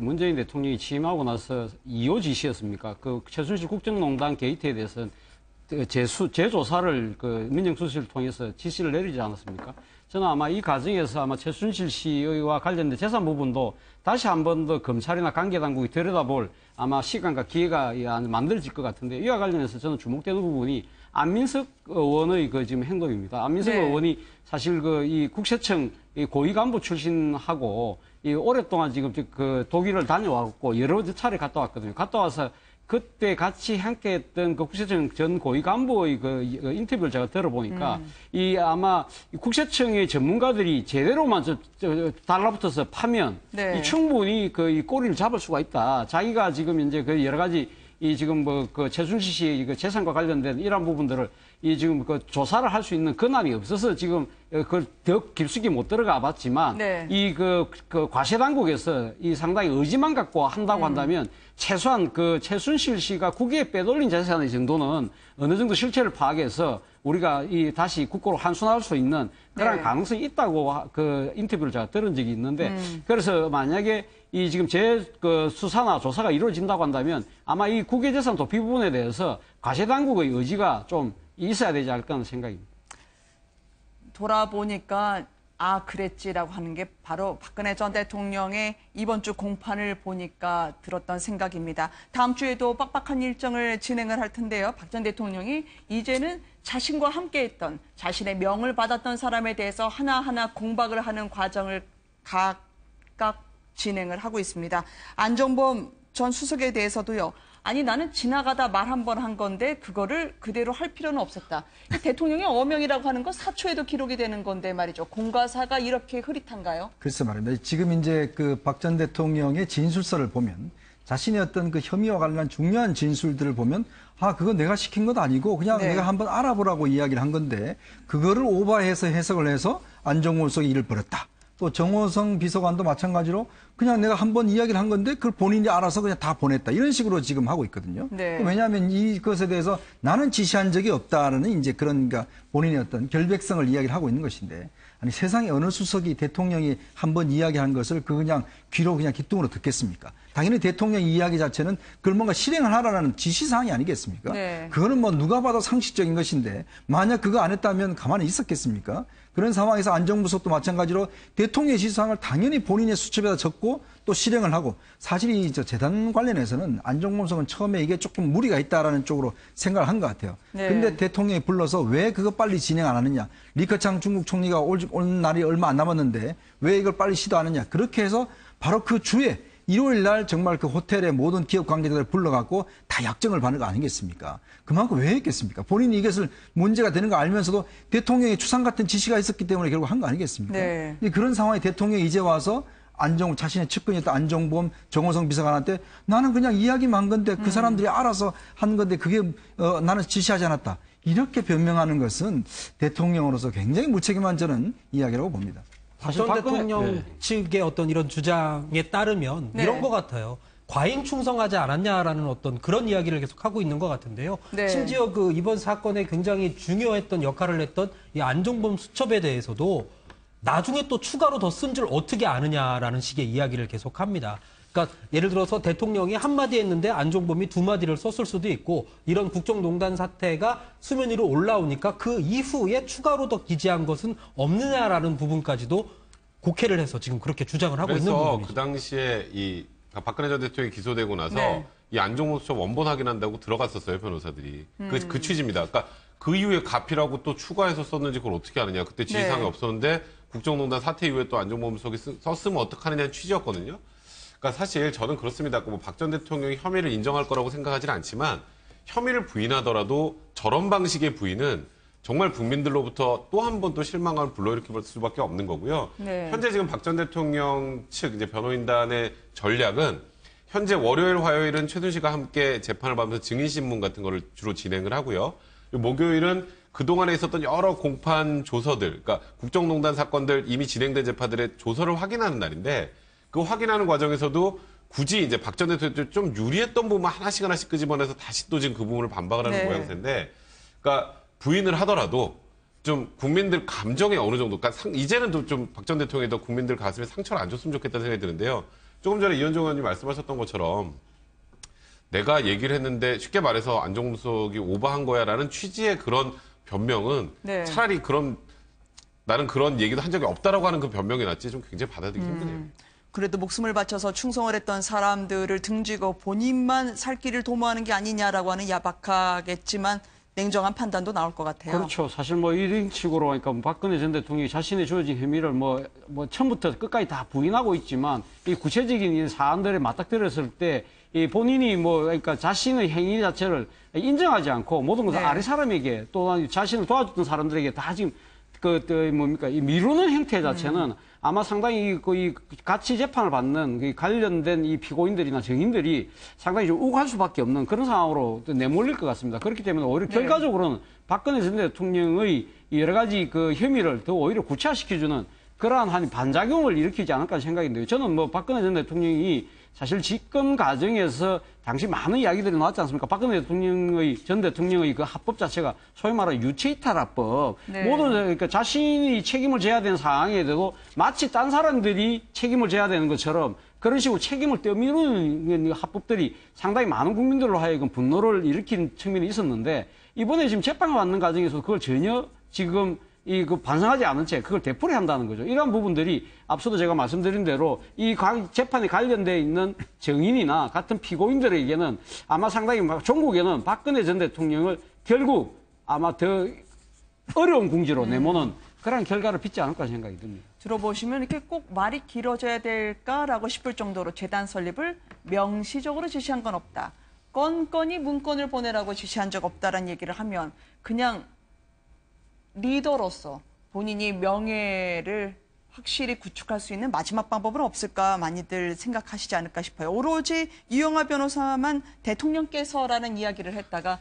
Speaker 5: 문재인 대통령이 취임하고 나서 2호 지시였습니까? 그 최순실 국정농단 게이트에 대해서는 재조사를 그 민정수석을 통해서 지시를 내리지 않았습니까? 저는 아마 이 과정에서 아마 최순실 씨와 관련된 재산 부분도 다시 한 번 더 검찰이나 관계당국이 들여다볼 아마 시간과 기회가 만들어질 것 같은데 이와 관련해서 저는 주목되는 부분이 안민석 의원의 그 지금 행동입니다. 안민석
Speaker 1: 네.
Speaker 5: 의원이 사실 그 이 국세청 이 고위 간부 출신하고 이 오랫동안 지금 그 독일을 다녀왔고 여러 차례 갔다 왔거든요. 갔다 와서 그때 같이 함께했던 그 국세청 전 고위 간부의 그 인터뷰를 제가 들어보니까 이 아마 국세청의 전문가들이 제대로만 달라붙어서 파면
Speaker 1: 네.
Speaker 5: 이 충분히 그 이 꼬리를 잡을 수가 있다. 자기가 지금 이제 그 여러 가지 이 지금 뭐 그 최순실 씨의 그 재산과 관련된 이러한 부분들을 이 지금 그 조사를 할 수 있는 권한이 없어서 지금 그걸 더 깊숙이 못 들어가 봤지만
Speaker 1: 네.
Speaker 5: 이 그 과세 당국에서 이 상당히 의지만 갖고 한다고 한다면 최소한 그 최순실 씨가 국외에 빼돌린 재산의 정도는 어느 정도 실체를 파악해서 우리가 이 다시 국고로 환수할 수 있는 그런
Speaker 1: 네.
Speaker 5: 가능성이 있다고 그 인터뷰를 제가 들은 적이 있는데 그래서 만약에 이 지금 그 수사나 조사가 이루어진다고 한다면 아마 이 국외재산 도피 부분에 대해서 과세 당국의 의지가 좀 있어야 되지 않을까 하는 생각입니다.
Speaker 1: 돌아보니까 아 그랬지라고 하는 게 바로 박근혜 전 대통령의 이번 주 공판을 보니까 들었던 생각입니다. 다음 주에도 빡빡한 일정을 진행을 할 텐데요. 박 전 대통령이 이제는 자신과 함께했던 자신의 명을 받았던 사람에 대해서 하나하나 공박을 하는 과정을 각각 진행을 하고 있습니다. 안종범 전 수석에 대해서도요. 아니 나는 지나가다 말 한 번 한 건데 그거를 그대로 할 필요는 없었다. 대통령의 어명이라고 하는 건 사초에도 기록이 되는 건데 말이죠. 공과사가 이렇게 흐릿한가요?
Speaker 4: 글쎄 말입니다. 지금 이제 그 박 전 대통령의 진술서를 보면 자신의 어떤 그 혐의와 관련한 중요한 진술들을 보면 아 그건 내가 시킨 것 아니고 그냥
Speaker 1: 네.
Speaker 4: 내가 한번 알아보라고 이야기를 한 건데 그거를 오버해서 해석을 해서 안종범 수석이 일을 벌였다. 또 정호성 비서관도 마찬가지로 그냥 내가 한번 이야기를 한 건데 그걸 본인이 알아서 그냥 다 보냈다. 이런 식으로 지금 하고 있거든요.
Speaker 1: 네.
Speaker 4: 왜냐하면 이것에 대해서 나는 지시한 적이 없다라는 이제 그런 그러니까 본인의 어떤 결백성을 이야기를 하고 있는 것인데 아니 세상에 어느 수석이 대통령이 한번 이야기한 것을 그 그냥 귀로 그냥 귀뚱으로 듣겠습니까? 당연히 대통령 이야기 자체는 그걸 뭔가 실행을 하라는 지시사항이 아니겠습니까?
Speaker 1: 네.
Speaker 4: 그거는 뭐 누가 봐도 상식적인 것인데 만약 그거 안 했다면 가만히 있었겠습니까? 그런 상황에서 안종범 수석도 마찬가지로 대통령의 지시사항을 당연히 본인의 수첩에다 적고 또 실행을 하고 사실 이 재단 관련해서는 안종범 수석은 처음에 이게 조금 무리가 있다라는 쪽으로 생각을 한 것 같아요.
Speaker 1: 네.
Speaker 4: 근데 대통령이 불러서 왜 그거 빨리 진행 안 하느냐. 리커창 중국 총리가 올 날이 얼마 안 남았는데 왜 이걸 빨리 시도하느냐. 그렇게 해서 바로 그 주에 일요일 날 정말 그 호텔의 모든 기업 관계자들을 불러갖고 다 약정을 받는 거 아니겠습니까? 그만큼 왜 했겠습니까? 본인이 이것을 문제가 되는 거 알면서도 대통령의 추상 같은 지시가 있었기 때문에 결국 한 거 아니겠습니까?
Speaker 1: 네.
Speaker 4: 그런 상황에 대통령이 이제 와서 자신의 측근이었던 안종범, 정호성 비서관한테 나는 그냥 이야기만 한 건데 그 사람들이 알아서 한 건데 그게 나는 지시하지 않았다. 이렇게 변명하는 것은 대통령으로서 굉장히 무책임한 저는 이야기라고 봅니다.
Speaker 5: 사실
Speaker 2: 전 대통령 측의 어떤 이런 주장에 따르면
Speaker 1: 네.
Speaker 2: 이런 것 같아요. 과잉 충성하지 않았냐라는 어떤 그런 이야기를 계속 하고 있는 것 같은데요.
Speaker 1: 네.
Speaker 2: 심지어 그 이번 사건에 굉장히 중요했던 역할을 했던 이 안종범 수첩에 대해서도 나중에 또 추가로 더 쓴 줄 어떻게 아느냐라는 식의 이야기를 계속합니다. 그러니까 예를 들어서 대통령이 한마디 했는데 안종범이 두 마디를 썼을 수도 있고 이런 국정농단 사태가 수면 위로 올라오니까 그 이후에 추가로 더 기재한 것은 없느냐라는 부분까지도 곡해를 해서 지금 그렇게 주장을 하고 있는
Speaker 3: 그래서
Speaker 2: 부분이죠.
Speaker 3: 그 당시에 이 박근혜 전 대통령이 기소되고 나서
Speaker 1: 네.
Speaker 3: 이 안종범 수첩 원본 확인한다고 들어갔었어요, 변호사들이. 그 취지입니다. 그러니까 그 이후에 가필하고 또 추가해서 썼는지 그걸 어떻게 아느냐. 그때 지시사항이
Speaker 1: 네.
Speaker 3: 없었는데 국정농단 사태 이후에 또 안종범 수석이 썼으면 어떡하느냐는 취지였거든요. 그러니까 사실 저는 그렇습니다. 뭐 박 전 대통령이 혐의를 인정할 거라고 생각하지는 않지만 혐의를 부인하더라도 저런 방식의 부인은 정말 국민들로부터 또 한 번 또 실망감을 불러일으킬 수밖에 없는 거고요.
Speaker 1: 네.
Speaker 3: 현재 지금 박 전 대통령 측 이제 변호인단의 전략은 현재 월요일, 화요일은 최순실과 함께 재판을 받으면서 증인신문 같은 거를 주로 진행을 하고요. 목요일은 그동안에 있었던 여러 공판 조서들, 그러니까 국정농단 사건들 이미 진행된 재판들의 조서를 확인하는 날인데 그 확인하는 과정에서도 굳이 이제 박 전 대통령 좀 유리했던 부분 하나씩 끄집어내서 다시 또 지금 그 부분을 반박을 하는
Speaker 1: 네.
Speaker 3: 모양새인데 그러니까 부인을 하더라도 좀 국민들 감정에 어느 정도, 그러니까 이제는 좀 박 전 대통령이 더 국민들 가슴에 상처를 안 줬으면 좋겠다는 생각이 드는데요. 조금 전에 이현정 의원님 말씀하셨던 것처럼 내가 얘기를 했는데 쉽게 말해서 안종범 수석이 오버한 거야라는 취지의 그런 변명은
Speaker 1: 네.
Speaker 3: 차라리 나는 그런 얘기도 한 적이 없다라고 하는 그 변명이 낫지 좀 굉장히 받아들이기 힘드네요.
Speaker 1: 그래도 목숨을 바쳐서 충성을 했던 사람들을 등지고 본인만 살 길을 도모하는 게 아니냐라고 하는 야박하겠지만 냉정한 판단도 나올 것 같아요.
Speaker 5: 그렇죠. 사실 뭐 이런 식으로 그러니까 박근혜 전 대통령이 자신의 주어진 혐의를 뭐 처음부터 끝까지 다 부인하고 있지만 이 구체적인 이 사안들에 맞닥뜨렸을 때 이 본인이 그러니까 자신의 행위 자체를 인정하지 않고 모든 것을
Speaker 1: 네.
Speaker 5: 아래 사람에게 또 자신을 도와줬던 사람들에게 다 지금 이 미루는 형태 자체는 아마 상당히 이 같이 재판을 받는 그 관련된 이 피고인들이나 증인들이 상당히 좀 욱할 수밖에 없는 그런 상황으로 또 내몰릴 것 같습니다. 그렇기 때문에 오히려
Speaker 1: 네.
Speaker 5: 결과적으로는 박근혜 전 대통령의 여러 가지 그 혐의를 더 오히려 구체화시켜주는 그러한 한 반작용을 일으키지 않을까 생각인데요. 저는 뭐 박근혜 전 대통령이 사실 집권 과정에서 당시 많은 이야기들이 나왔지 않습니까? 박근혜 전 대통령의 그 합법 자체가 소위 말하는 유체이탈합법.
Speaker 1: 네.
Speaker 5: 모든 그러니까 자신이 책임을 져야 되는 상황에 대해서 마치 딴 사람들이 책임을 져야 되는 것처럼 그런 식으로 책임을 떠미루는 합법들이 상당히 많은 국민들로 하여금 분노를 일으킨 측면이 있었는데 이번에 지금 재판을 받는 과정에서 그걸 전혀 지금 반성하지 않은 채 그걸 되풀이 한다는 거죠. 이러한 부분들이 앞서도 제가 말씀드린 대로 이 재판에 관련되어 있는 증인이나 같은 피고인들에게는 아마 상당히 종국에는 박근혜 전 대통령을 결국 아마 더 어려운 궁지로 내모는 그런 결과를 빚지 않을까 생각이 듭니다.
Speaker 1: 들어보시면 이렇게 꼭 말이 길어져야 될까라고 싶을 정도로 재단 설립을 명시적으로 지시한 건 없다. 건건이 문건을 보내라고 지시한 적 없다라는 얘기를 하면 그냥 리더로서 본인이 명예를 확실히 구축할 수 있는 마지막 방법은 없을까 많이들 생각하시지 않을까 싶어요. 오로지 유영하 변호사만 대통령께서라는 이야기를 했다가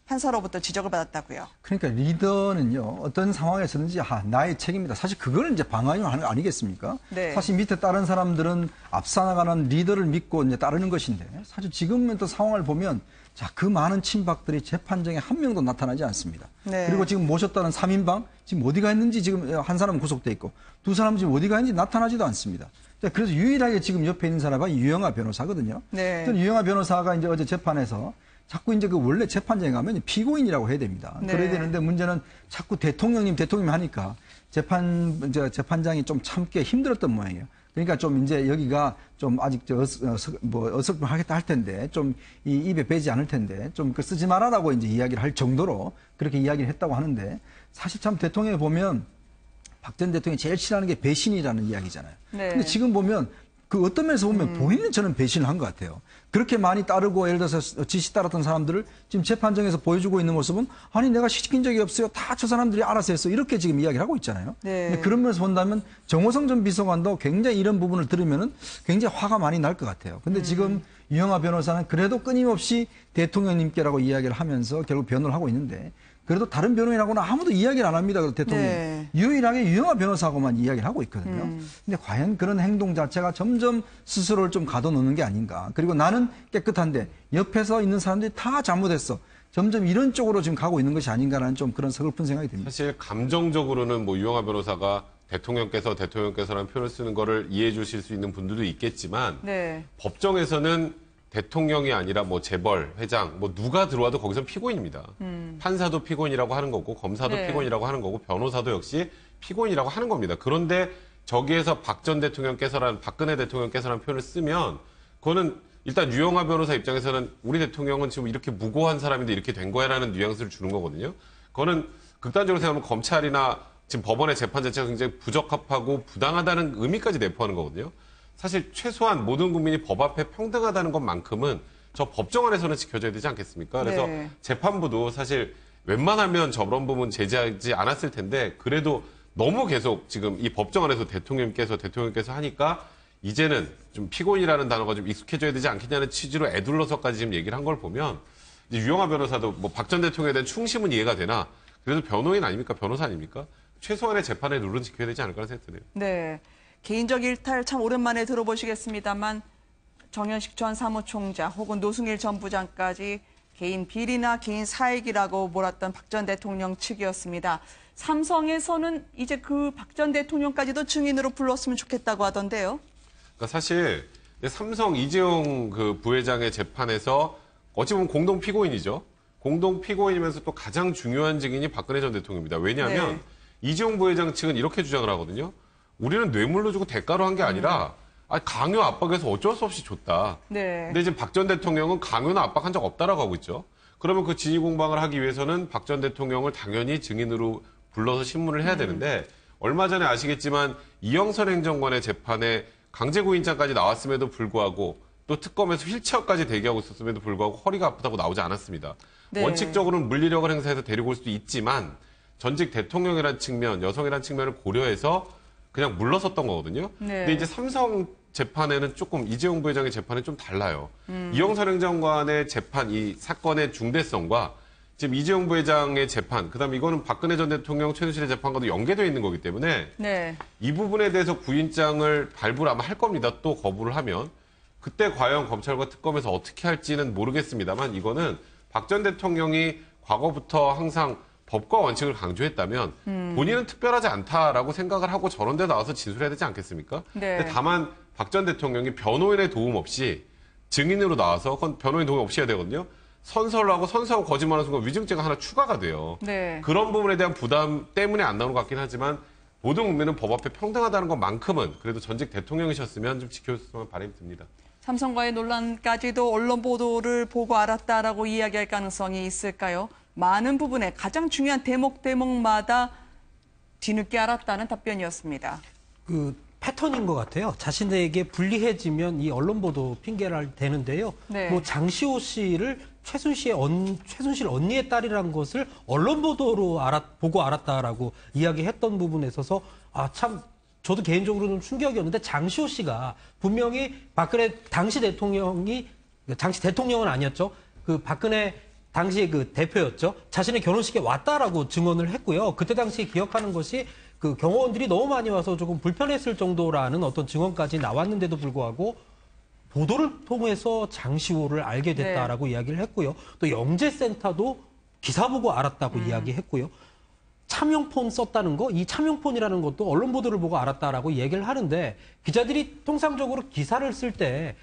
Speaker 1: 판사로부터 지적을 받았다고요.
Speaker 4: 그러니까 리더는요, 어떤 상황에서든지 나의 책임이다. 사실 그걸 이제 방어하는 거 아니겠습니까?
Speaker 1: 네.
Speaker 4: 사실 밑에 다른 사람들은 앞서나가는 리더를 믿고 이제 따르는 것인데 사실 지금 또 상황을 보면 자, 그 많은 친박들이 재판정에 한 명도 나타나지 않습니다.
Speaker 1: 네.
Speaker 4: 그리고 지금 모셨다는 3인방 지금 어디가 있는지 지금 한 사람은 구속돼 있고 두 사람은 지금 어디가 있는지 나타나지도 않습니다. 자, 그래서 유일하게 지금 옆에 있는 사람은 유영하 변호사거든요.
Speaker 1: 네.
Speaker 4: 유영하 변호사가 이제 어제 재판에서 자꾸 이제 그 원래 재판장에 가면 피고인이라고 해야 됩니다.
Speaker 1: 네.
Speaker 4: 그래야 되는데 문제는 자꾸 대통령님 하니까 재판장이 좀 참기 힘들었던 모양이에요. 그러니까 좀 이제 여기가 좀 아직 어설프하겠다 할 텐데 좀 이 입에 배지 않을 텐데 좀 그 쓰지 말아라고 이제 이야기를 할 정도로 그렇게 이야기를 했다고 하는데 사실 참 대통령에 보면 박 전 대통령이 제일 싫어하는 게 배신이라는 이야기잖아요.
Speaker 1: 네.
Speaker 4: 근데 지금 보면 그 어떤 면에서 보면 본인은 저는 배신을 한 것 같아요. 그렇게 많이 따르고 예를 들어서 지시 따랐던 사람들을 지금 재판정에서 보여주고 있는 모습은 아니 내가 시킨 적이 없어요. 다 저 사람들이 알아서 했어. 이렇게 지금 이야기를 하고 있잖아요.
Speaker 1: 네.
Speaker 4: 근데 그런 면에서 본다면 정호성 전 비서관도 굉장히 이런 부분을 들으면은 굉장히 화가 많이 날 것 같아요. 근데 지금 유영하 변호사는 그래도 끊임없이 대통령님께라고 이야기를 하면서 결국 변호를 하고 있는데 그래도 다른 변호인하고는 아무도 이야기를 안 합니다. 대통령.
Speaker 1: 네.
Speaker 4: 유일하게 유영하 변호사하고만 이야기를 하고 있거든요. 근데 과연 그런 행동 자체가 점점 스스로를 좀 가둬놓는 게 아닌가. 그리고 나는 깨끗한데 옆에서 있는 사람들이 다 잘못했어. 점점 이런 쪽으로 지금 가고 있는 것이 아닌가라는 좀 그런 서글픈 생각이 듭니다.
Speaker 3: 사실 감정적으로는 뭐 유영하 변호사가 대통령께서라는 표현을 쓰는 거를 이해해 주실 수 있는 분들도 있겠지만
Speaker 1: 네.
Speaker 3: 법정에서는 대통령이 아니라 뭐 재벌, 회장, 뭐 누가 들어와도 거기선 피고인입니다. 판사도 피고인이라고 하는 거고 검사도
Speaker 1: 네.
Speaker 3: 피고인이라고 하는 거고 변호사도 역시 피고인이라고 하는 겁니다. 그런데 저기에서 박 전 대통령께서라는 박근혜 대통령께서라는 표현을 쓰면 그거는 일단 유영하 변호사 입장에서는 우리 대통령은 지금 이렇게 무고한 사람인데 이렇게 된 거야라는 뉘앙스를 주는 거거든요. 그거는 극단적으로 생각하면 검찰이나 지금 법원의 재판 자체가 굉장히 부적합하고 부당하다는 의미까지 내포하는 거거든요. 사실 최소한 모든 국민이 법 앞에 평등하다는 것만큼은 저 법정 안에서는 지켜져야 되지 않겠습니까? 그래서
Speaker 1: 네.
Speaker 3: 재판부도 사실 웬만하면 저런 부분 제재하지 않았을 텐데 그래도 너무 계속 지금 이 법정 안에서 대통령께서 하니까 이제는 좀 피고인이라는 단어가 좀 익숙해져야 되지 않겠냐는 취지로 애둘러서까지 지금 얘기를 한 걸 보면 이제 유영하 변호사도 뭐 박 전 대통령에 대한 충심은 이해가 되나 그래도 변호인 아닙니까? 변호사 아닙니까? 최소한의 재판의 룰은 지켜야 되지 않을까 하는 생각이 드네요.
Speaker 1: 네. 개인적 일탈 참 오랜만에 들어보시겠습니다만 정현식 전 사무총장 혹은 노승일 전 부장까지 개인 비리나 개인 사익이라고 몰았던 박 전 대통령 측이었습니다. 삼성에서는 이제 그 박 전 대통령까지도 증인으로 불렀으면 좋겠다고 하던데요.
Speaker 3: 그러니까 사실 삼성 이재용 그 부회장의 재판에서 어찌 보면 공동 피고인이죠. 공동 피고인이면서 또 가장 중요한 증인이 박근혜 전 대통령입니다. 왜냐하면
Speaker 1: 네.
Speaker 3: 이재용 부회장 측은 이렇게 주장을 하거든요. 우리는 뇌물로 주고 대가로 한 게 아니라 강요 압박해서 어쩔 수 없이 줬다.
Speaker 1: 네.
Speaker 3: 근데 이제 박 전 대통령은 강요나 압박한 적 없다라고 하고 있죠. 그러면 그 진위 공방을 하기 위해서는 박 전 대통령을 당연히 증인으로 불러서 신문을 해야 되는데 얼마 전에 아시겠지만 이영선 행정관의 재판에 강제구인장까지 나왔음에도 불구하고 또 특검에서 휠체어까지 대기하고 있었음에도 불구하고 허리가 아프다고 나오지 않았습니다.
Speaker 1: 네.
Speaker 3: 원칙적으로는 물리력을 행사해서 데리고 올 수도 있지만 전직 대통령이라는 측면, 여성이라는 측면을 고려해서 그냥 물러섰던 거거든요.
Speaker 1: 네.
Speaker 3: 근데 이제 삼성 재판에는 조금 이재용 부회장의 재판은 좀 달라요. 이영선 행정관의 재판, 이 사건의 중대성과 지금 이재용 부회장의 재판, 그다음에 이거는 박근혜 전 대통령 최순실의 재판과도 연계되어 있는 거기 때문에
Speaker 1: 네.
Speaker 3: 이 부분에 대해서 구인장을 발부를 아마 할 겁니다. 또 거부를 하면. 그때 과연 검찰과 특검에서 어떻게 할지는 모르겠습니다만 이거는 박 전 대통령이 과거부터 항상 법과 원칙을 강조했다면 본인은 특별하지 않다라고 생각을 하고 저런 데 나와서 진술해야 되지 않겠습니까?
Speaker 1: 네.
Speaker 3: 근데 다만 박 전 대통령이 변호인의 도움 없이 증인으로 나와서 그건 변호인 도움 없이 해야 되거든요. 선서하고 거짓말하는 순간 위증죄가 하나 추가가 돼요.
Speaker 1: 네.
Speaker 3: 그런 부분에 대한 부담 때문에 안 나오는 것 같긴 하지만 모든 국민은 법 앞에 평등하다는 것만큼은 그래도 전직 대통령이셨으면 좀 지켜줬으면 바람이 듭니다.
Speaker 1: 삼성과의 논란까지도 언론 보도를 보고 알았다라고 이야기할 가능성이 있을까요? 많은 부분에 가장 중요한 대목마다 뒤늦게 알았다는 답변이었습니다.
Speaker 2: 그 패턴인 것 같아요. 자신에게 불리해지면 이 언론 보도 핑계를 대는데요.
Speaker 1: 네.
Speaker 2: 뭐 장시호 씨를 최순실 언니의 딸이라는 것을 언론 보도로 보고 알았다라고 이야기했던 부분에 있어서 참 저도 개인적으로 좀 충격이었는데 장시호 씨가 분명히 박근혜 당시 대통령은 아니었죠. 그 박근혜 당시의 그 대표였죠. 자신의 결혼식에 왔다라고 증언을 했고요. 그때 당시에 기억하는 것이 그 경호원들이 너무 많이 와서 조금 불편했을 정도라는 어떤 증언까지 나왔는데도 불구하고 보도를 통해서 장시호를 알게 됐다라고 이야기를 했고요. 또 영재센터도 기사 보고 알았다고 이야기했고요. 차명폰 썼다는 거, 이 차명폰이라는 것도 언론 보도를 보고 알았다라고 얘기를 하는데 기자들이 통상적으로 기사를 쓸 때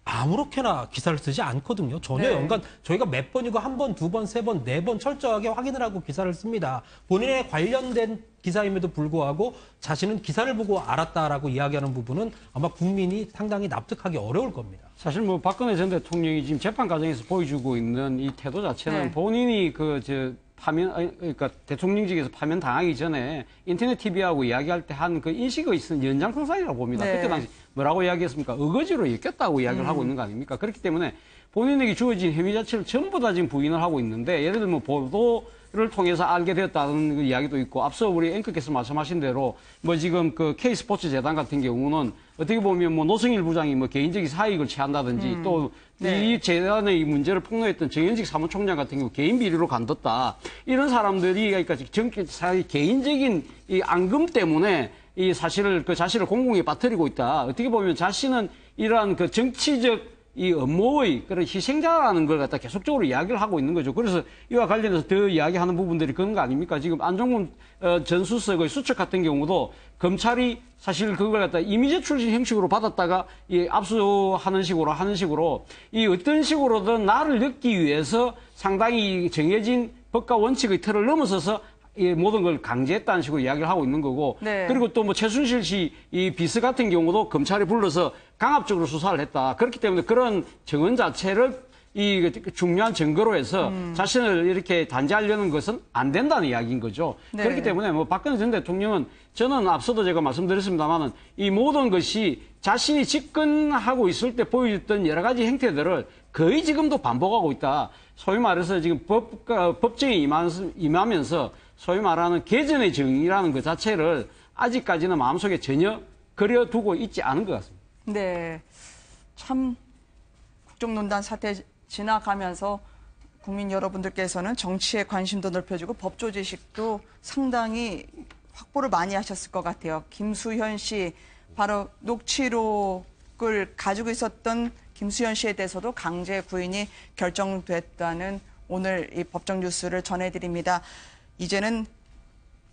Speaker 2: 아무렇게나 기사를 쓰지 않거든요. 전혀
Speaker 1: 네.
Speaker 2: 연관, 저희가 몇 번이고 한 번, 두 번, 세 번, 네 번 철저하게 확인을 하고 기사를 씁니다. 본인에 관련된 기사임에도 불구하고 자신은 기사를 보고 알았다라고 이야기하는 부분은 아마 국민이 상당히 납득하기 어려울 겁니다.
Speaker 5: 사실 뭐 박근혜 전 대통령이 지금 재판 과정에서 보여주고 있는 이 태도 자체는
Speaker 1: 네.
Speaker 5: 본인이 그러니까 대통령직에서 파면 당하기 전에 인터넷 TV하고 이야기할 때 한 그 인식의 있는 연장선상이라고 봅니다.
Speaker 1: 네.
Speaker 5: 그때 당시 뭐라고 이야기했습니까? 어거지로 엮였다고 이야기를 하고 있는 거 아닙니까? 그렇기 때문에 본인에게 주어진 혐의 자체를 전부 다 지금 부인을 하고 있는데 예를 들면 보도를 통해서 알게 되었다는 그 이야기도 있고 앞서 우리 앵커께서 말씀하신 대로 뭐 지금 그 K스포츠 재단 같은 경우는 어떻게 보면 뭐 노승일 부장이 뭐 개인적인 사익을 취한다든지 또 이 재단의 이 문제를 폭로했던 정현직 사무총장 같은 경우 개인 비리로 간뒀다. 이런 사람들이 그러니까 개인적인 이 앙금 때문에 이 사실을 그 자신을 공공에 빠뜨리고 있다. 어떻게 보면 자신은 이러한 그 정치적 이 업무의 그런 희생자라는 걸 갖다 계속적으로 이야기를 하고 있는 거죠. 그래서 이와 관련해서 더 이야기하는 부분들이 그런 거 아닙니까? 지금 안종범 전 수석의 수첩 같은 경우도 검찰이 사실 그걸 갖다 이미지 출신 형식으로 받았다가 이 압수하는 식으로 하는 식으로 이 어떤 식으로든 나를 넣기 위해서 상당히 정해진 법과 원칙의 틀을 넘어서서 이 모든 걸 강제했다는 식으로 이야기를 하고 있는 거고
Speaker 1: 네.
Speaker 5: 그리고 또 뭐 최순실 씨 이 비서 같은 경우도 검찰이 불러서 강압적으로 수사를 했다. 그렇기 때문에 그런 정언 자체를 이 중요한 증거로 해서 자신을 이렇게 단죄하려는 것은 안 된다는 이야기인 거죠.
Speaker 1: 네.
Speaker 5: 그렇기 때문에 뭐 박근혜 전 대통령은 저는 앞서도 제가 말씀드렸습니다만은 이 모든 것이 자신이 집권하고 있을 때 보여줬던 여러 가지 행태들을 거의 지금도 반복하고 있다. 소위 말해서 지금 법정에 임하면서 소위 말하는 개전의 정의라는 것 자체를 아직까지는 마음속에 전혀 그려두고 있지 않은 것 같습니다.
Speaker 1: 네. 참 국정농단 사태 지나가면서 국민 여러분들께서는 정치에 관심도 넓혀주고 법조 지식도 상당히 확보를 많이 하셨을 것 같아요. 김수현 씨, 바로 녹취록을 가지고 있었던 김수현 씨에 대해서도 강제 구인이 결정됐다는 오늘 이 법정 뉴스를 전해드립니다. 이제는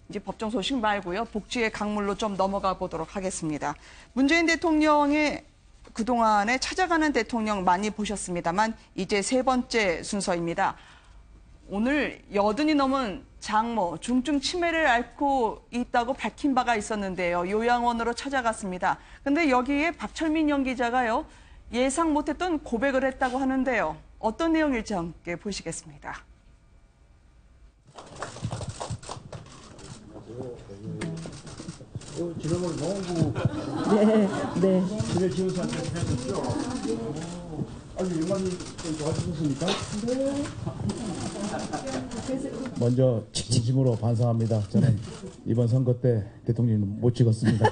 Speaker 1: 이제 법정 소식 말고요. 복지의 강물로 좀 넘어가 보도록 하겠습니다. 문재인 대통령의 그동안에 찾아가는 대통령 많이 보셨습니다만 이제 세 번째 순서입니다. 오늘 80이 넘은 장모, 중증 치매를 앓고 있다고 밝힌 바가 있었는데요. 요양원으로 찾아갔습니다. 근데 여기에 박철민 연기자가요. 예상 못했던 고백을 했다고 하는데요. 어떤 내용일지 함께 보시겠습니다.
Speaker 8: 지난번에 노원구
Speaker 11: 네.
Speaker 8: 지뢰 지원사한테 하셨죠? 아주 영감님 좋아지셨습니까? 네. 먼저 진심으로 반성합니다. 저는 이번 선거 때 대통령 못 찍었습니다.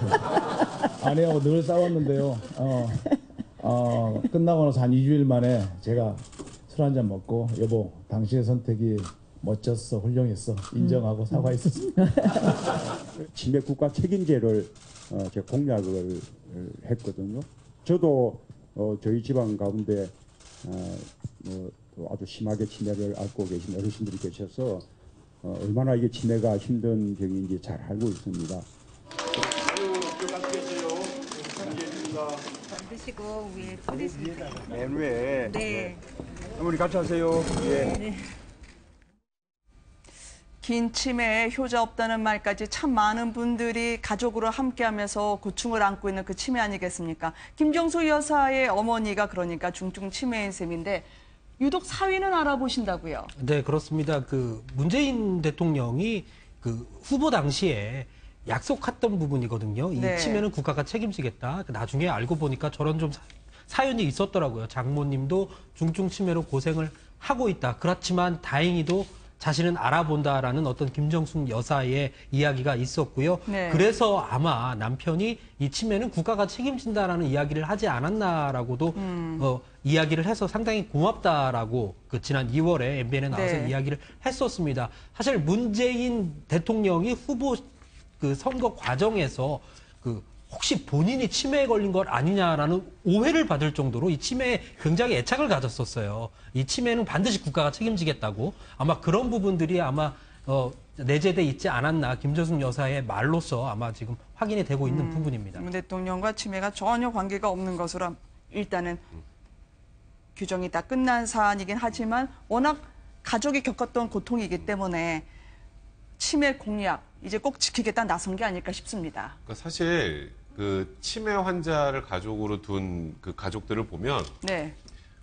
Speaker 8: 아내하고 늘 싸웠는데요. 끝나고 나서 한 2주일 만에 제가 술 한잔 먹고 여보 당신의 선택이 멋졌어, 훌륭했어 인정하고 사과했었습니다.
Speaker 12: 치매 국가 책임제를 제가 공약을 했거든요. 저도 저희 집안 가운데 아주 심하게 치매를 앓고 계신 어르신들이 계셔서 얼마나 이게 치매가 힘든 병인지 잘 알고 있습니다.
Speaker 11: 드시고 위에 뿌리십니다.
Speaker 12: 맨 위에.
Speaker 11: 네.
Speaker 12: 어머니 같이 하세요. 예.
Speaker 11: 네.
Speaker 1: 긴 치매에 효자 없다는 말까지 참 많은 분들이 가족으로 함께하면서 고충을 안고 있는 그 치매 아니겠습니까? 김정수 여사의 어머니가 그러니까 중증 치매인 셈인데 유독 사위는 알아보신다고요?
Speaker 2: 네, 그렇습니다. 그 문재인 대통령이 그 후보 당시에 약속했던 부분이거든요. 이
Speaker 1: 네.
Speaker 2: 치매는 국가가 책임지겠다. 나중에 알고 보니까 저런 좀 사연이 있었더라고요. 장모님도 중증 치매로 고생을 하고 있다. 그렇지만 다행히도 자신은 알아본다라는 어떤 김정숙 여사의 이야기가 있었고요.
Speaker 1: 네.
Speaker 2: 그래서 아마 남편이 이 치매는 국가가 책임진다라는 이야기를 하지 않았나라고도 이야기를 해서 상당히 고맙다라고 그 지난 2월에 MBN에 나와서
Speaker 1: 네.
Speaker 2: 이야기를 했었습니다. 사실 문재인 대통령이 후보 그 선거 과정에서 그 혹시 본인이 치매에 걸린 것 아니냐라는 오해를 받을 정도로 이 치매에 굉장히 애착을 가졌었어요. 이 치매는 반드시 국가가 책임지겠다고 아마 그런 부분들이 아마 내재돼 있지 않았나 김정숙 여사의 말로서 아마 지금 확인이 되고 있는 부분입니다.
Speaker 1: 문 대통령과 치매가 전혀 관계가 없는 것으로 일단은 규정이 다 끝난 사안이긴 하지만 워낙 가족이 겪었던 고통이기 때문에 치매 공약 이제 꼭 지키겠다 나선 게 아닐까 싶습니다.
Speaker 3: 그러니까 사실 그 치매 환자를 가족으로 둔 그 가족들을 보면
Speaker 1: 네.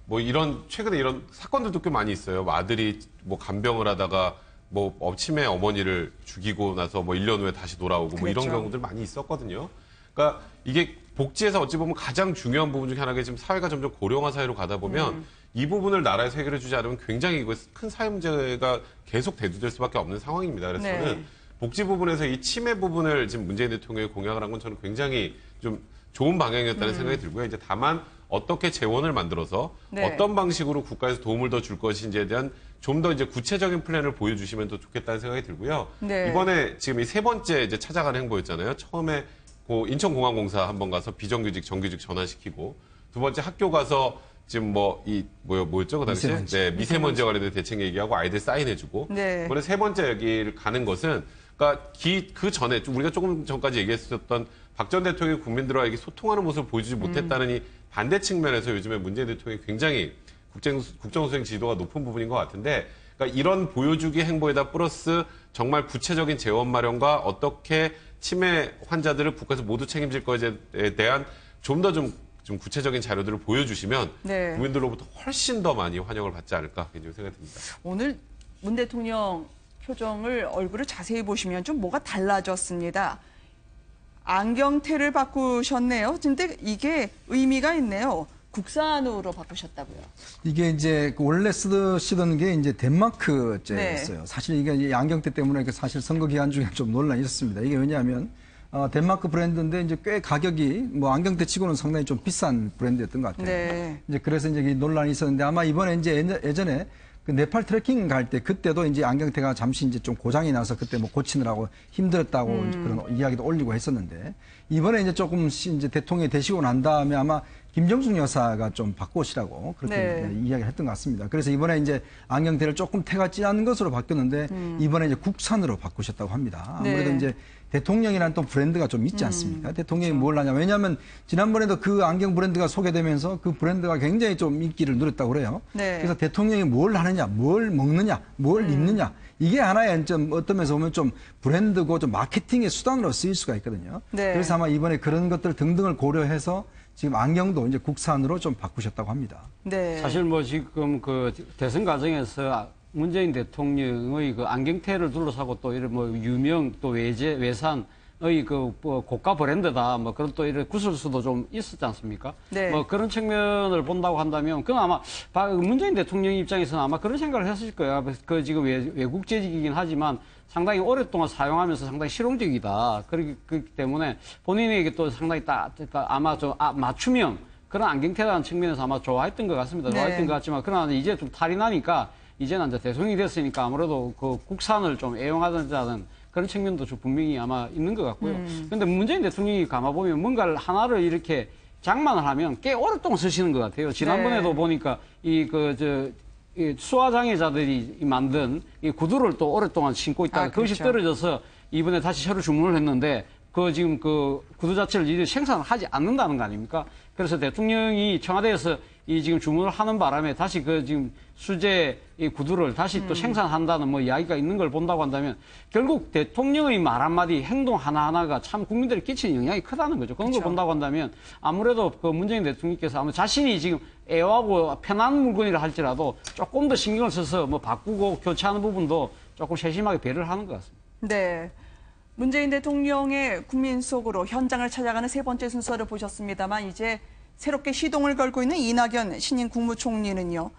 Speaker 3: 뭐 이런 최근에 이런 사건들도 꽤 많이 있어요. 뭐 아들이 뭐 간병을 하다가 뭐 치매 어머니를 죽이고 나서 뭐 1년 후에 다시 돌아오고 뭐 이런
Speaker 1: 그렇죠.
Speaker 3: 경우들 많이 있었거든요. 그러니까 이게 복지에서 어찌 보면 가장 중요한 부분 중에 하나가 지금 사회가 점점 고령화 사회로 가다 보면 이 부분을 나라에서 해결해 주지 않으면 굉장히 이거 큰 사회 문제가 계속 대두될 수밖에 없는 상황입니다. 그래서
Speaker 1: 네.
Speaker 3: 저는 복지 부분에서 이 치매 부분을 지금 문재인 대통령이 공약을 한 건 저는 굉장히 좀 좋은 방향이었다는 생각이 들고요. 이제 다만 어떻게 재원을 만들어서
Speaker 1: 네.
Speaker 3: 어떤 방식으로 국가에서 도움을 더 줄 것인지에 대한 좀 더 이제 구체적인 플랜을 보여주시면 더 좋겠다는 생각이 들고요.
Speaker 1: 네.
Speaker 3: 이번에 지금 이 세 번째 이제 찾아가는 행보였잖아요. 처음에 그 인천공항공사 한번 가서 비정규직 정규직 전환시키고 두 번째 학교 가서 지금 뭐였죠? 그 당시에?
Speaker 4: 미세먼지.
Speaker 3: 네, 미세먼지와 관련된 대책 얘기하고 아이들 사인해주고.
Speaker 1: 네.
Speaker 3: 이번에 세 번째 여기를 가는 것은, 그러니까 그 전에 우리가 조금 전까지 얘기했었던 박 전 대통령이 국민들과 이렇게 소통하는 모습을 보여주지 못했다는 이 반대 측면에서 요즘에 문재인 대통령이 굉장히 국정수행 지도가 높은 부분인 것 같은데, 그러니까 이런 보여주기 행보에다 플러스 정말 구체적인 재원 마련과 어떻게 치매 환자들을 국가에서 모두 책임질 것에 대한 좀 구체적인 자료들을 보여주시면
Speaker 1: 네.
Speaker 3: 국민들로부터 훨씬 더 많이 환영을 받지 않을까 개인적으로 생각이 듭니다.
Speaker 1: 오늘 문 대통령 얼굴을 자세히 보시면 좀 뭐가 달라졌습니다. 안경테를 바꾸셨네요. 근데 이게 의미가 있네요. 국산으로 바꾸셨다고요.
Speaker 4: 이게 이제 원래 쓰시던 게 이제 덴마크제였어요.
Speaker 1: 네.
Speaker 4: 사실 이게 이 안경테 때문에 사실 선거 기간 중에 좀 논란이 있었습니다. 이게 왜냐하면 덴마크 브랜드인데 이제 꽤 가격이 뭐 안경테 치고는 상당히 좀 비싼 브랜드였던 것 같아요.
Speaker 1: 네.
Speaker 4: 이제 그래서 이제 논란이 있었는데 아마 이번에 이제 예전에 그 네팔 트레킹 갈 때 그때도 이제 안경테가 잠시 이제 좀 고장이 나서 그때 뭐 고치느라고 힘들었다고 그런 이야기도 올리고 했었는데 이번에 이제 조금 이제 대통령이 되시고 난 다음에 아마 김정숙 여사가 좀 바꾸시라고 그렇게
Speaker 1: 네.
Speaker 4: 이야기를 했던 것 같습니다. 그래서 이번에 이제 안경테를 조금 태가 진한 것으로 바뀌었는데 이번에 이제 국산으로 바꾸셨다고 합니다. 아무래도
Speaker 1: 네.
Speaker 4: 이제 대통령이라는 또 브랜드가 좀 있지 않습니까? 대통령이 뭘 하냐. 왜냐하면 지난번에도 그 안경 브랜드가 소개되면서 그 브랜드가 굉장히 좀 인기를 누렸다고 그래요.
Speaker 1: 네.
Speaker 4: 그래서 대통령이 뭘 하느냐, 뭘 먹느냐, 뭘 입느냐. 이게 하나의 좀 어떤 면에서 보면 좀 브랜드고 좀 마케팅의 수단으로 쓰일 수가 있거든요.
Speaker 1: 네.
Speaker 4: 그래서 아마 이번에 그런 것들 등등을 고려해서 지금 안경도 이제 국산으로 좀 바꾸셨다고 합니다.
Speaker 1: 네.
Speaker 5: 사실 뭐 지금 그 대선 과정에서 문재인 대통령의 그 안경테를 둘러싸고 또 이런 뭐 유명 또 외산의 그 고가 브랜드다 뭐 그런 또 이런 구설수도 좀 있었지 않습니까?
Speaker 1: 네.
Speaker 5: 뭐 그런 측면을 본다고 한다면 그건 아마 문재인 대통령 입장에서는 아마 그런 생각을 했을 거예요. 그 지금 외국 재직이긴 하지만 상당히 오랫동안 사용하면서 상당히 실용적이다. 그렇기 때문에 본인에게 또 상당히 아마 좀 맞춤형 그런 안경테라는 측면에서 아마 좋아했던 것 같습니다. 좋아했던
Speaker 1: 네.
Speaker 5: 것 같지만 그러나 이제 좀 탈이 나니까 이제는 이제 대통령이 됐으니까 아무래도 그 국산을 좀 애용하자는 그런 측면도 좀 분명히 아마 있는 것 같고요. 그런데 문재인 대통령이 감아보면 뭔가를 하나를 이렇게 장만을 하면 꽤 오랫동안 쓰시는 것 같아요. 지난번에도
Speaker 1: 네.
Speaker 5: 보니까 이 수화장애자들이 만든 이 구두를 또 오랫동안 신고 있다가 그것이
Speaker 1: 그렇죠.
Speaker 5: 떨어져서 이번에 다시 새로 주문을 했는데 지금 그 구두 자체를 이제 생산하지 않는다는 거 아닙니까? 그래서 대통령이 청와대에서 이 지금 주문을 하는 바람에 다시 지금 수제 이 구두를 다시 또 생산한다는 뭐 이야기가 있는 걸 본다고 한다면 결국 대통령의 말 한마디 행동 하나하나가 참 국민들에 끼치는 영향이 크다는 거죠. 그런 걸 본다고 한다면 아무래도 그 문재인 대통령께서 아마 자신이 지금 애호하고 편한 물건이라 할지라도 조금 더 신경을 써서 뭐 바꾸고 교체하는 부분도 조금 세심하게 배려를 하는 것 같습니다.
Speaker 1: 네. 문재인 대통령의 국민 속으로 현장을 찾아가는 세 번째 순서를 보셨습니다만 이제 새롭게 시동을 걸고 있는 이낙연 신임 국무총리는요.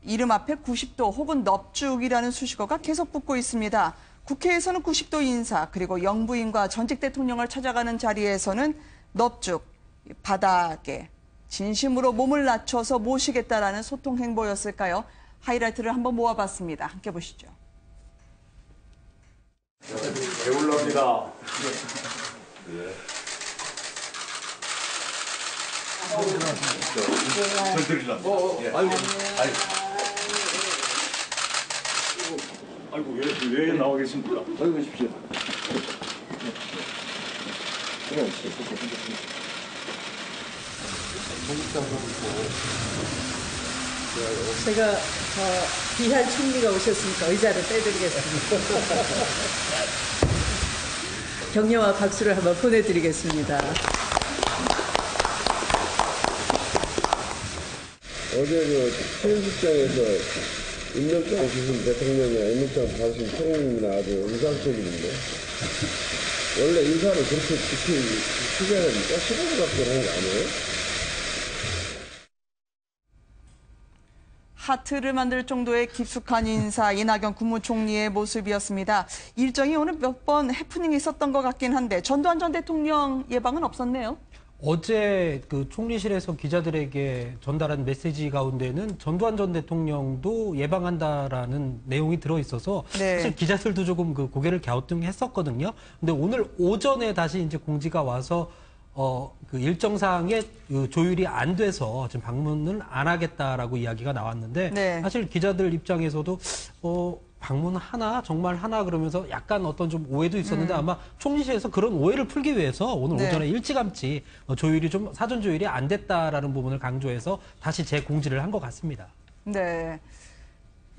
Speaker 1: 이름 앞에 90도 혹은 넙죽이라는 수식어가 계속 붙고 있습니다. 국회에서는 90도 인사 그리고 영부인과 전직 대통령을 찾아가는 자리에서는 넙죽, 바닥에 진심으로 몸을 낮춰서 모시겠다라는 소통 행보였을까요? 하이라이트를 한번 모아봤습니다. 함께 보시죠.
Speaker 10: 배울랍니다. 저 드리려고. 아이고 왜 나와 계십니까? 어디 보십시오.
Speaker 11: 제가 귀한 총리가 오셨으니까 의자를 빼드리겠습니다. 격려와 박수를 한번 보내드리겠습니다.
Speaker 13: 어제 수행식장에서 임명장 주신 대통령이나 임명장 받으신 총리님이나 아주 인상적인데 원래 인사를 그렇게 시켜야 됩니까? 시간을 갖고 하는 거 아니에요?
Speaker 1: 하트를 만들 정도의 깊숙한 인사 이낙연 국무총리의 모습이었습니다. 일정이 오늘 몇 번 해프닝이 있었던 것 같긴 한데 전두환 전 대통령 예방은 없었네요.
Speaker 2: 어제 그 총리실에서 기자들에게 전달한 메시지 가운데는 전두환 전 대통령도 예방한다라는 내용이 들어있어서
Speaker 1: 네.
Speaker 2: 사실 기자들도 조금 그 고개를 갸우뚱했었거든요. 근데 오늘 오전에 다시 이제 공지가 와서 그 일정상의 그 조율이 안 돼서 지금 방문은 안 하겠다라고 이야기가 나왔는데
Speaker 1: 네.
Speaker 2: 사실 기자들 입장에서도 방문 하나 정말 하나 그러면서 약간 어떤 좀 오해도 있었는데 아마 총리실에서 그런 오해를 풀기 위해서 오늘
Speaker 1: 네.
Speaker 2: 오전에 일찌감치 조율이 좀 사전 조율이 안 됐다라는 부분을 강조해서 다시 재공지를 한 것 같습니다.
Speaker 1: 네.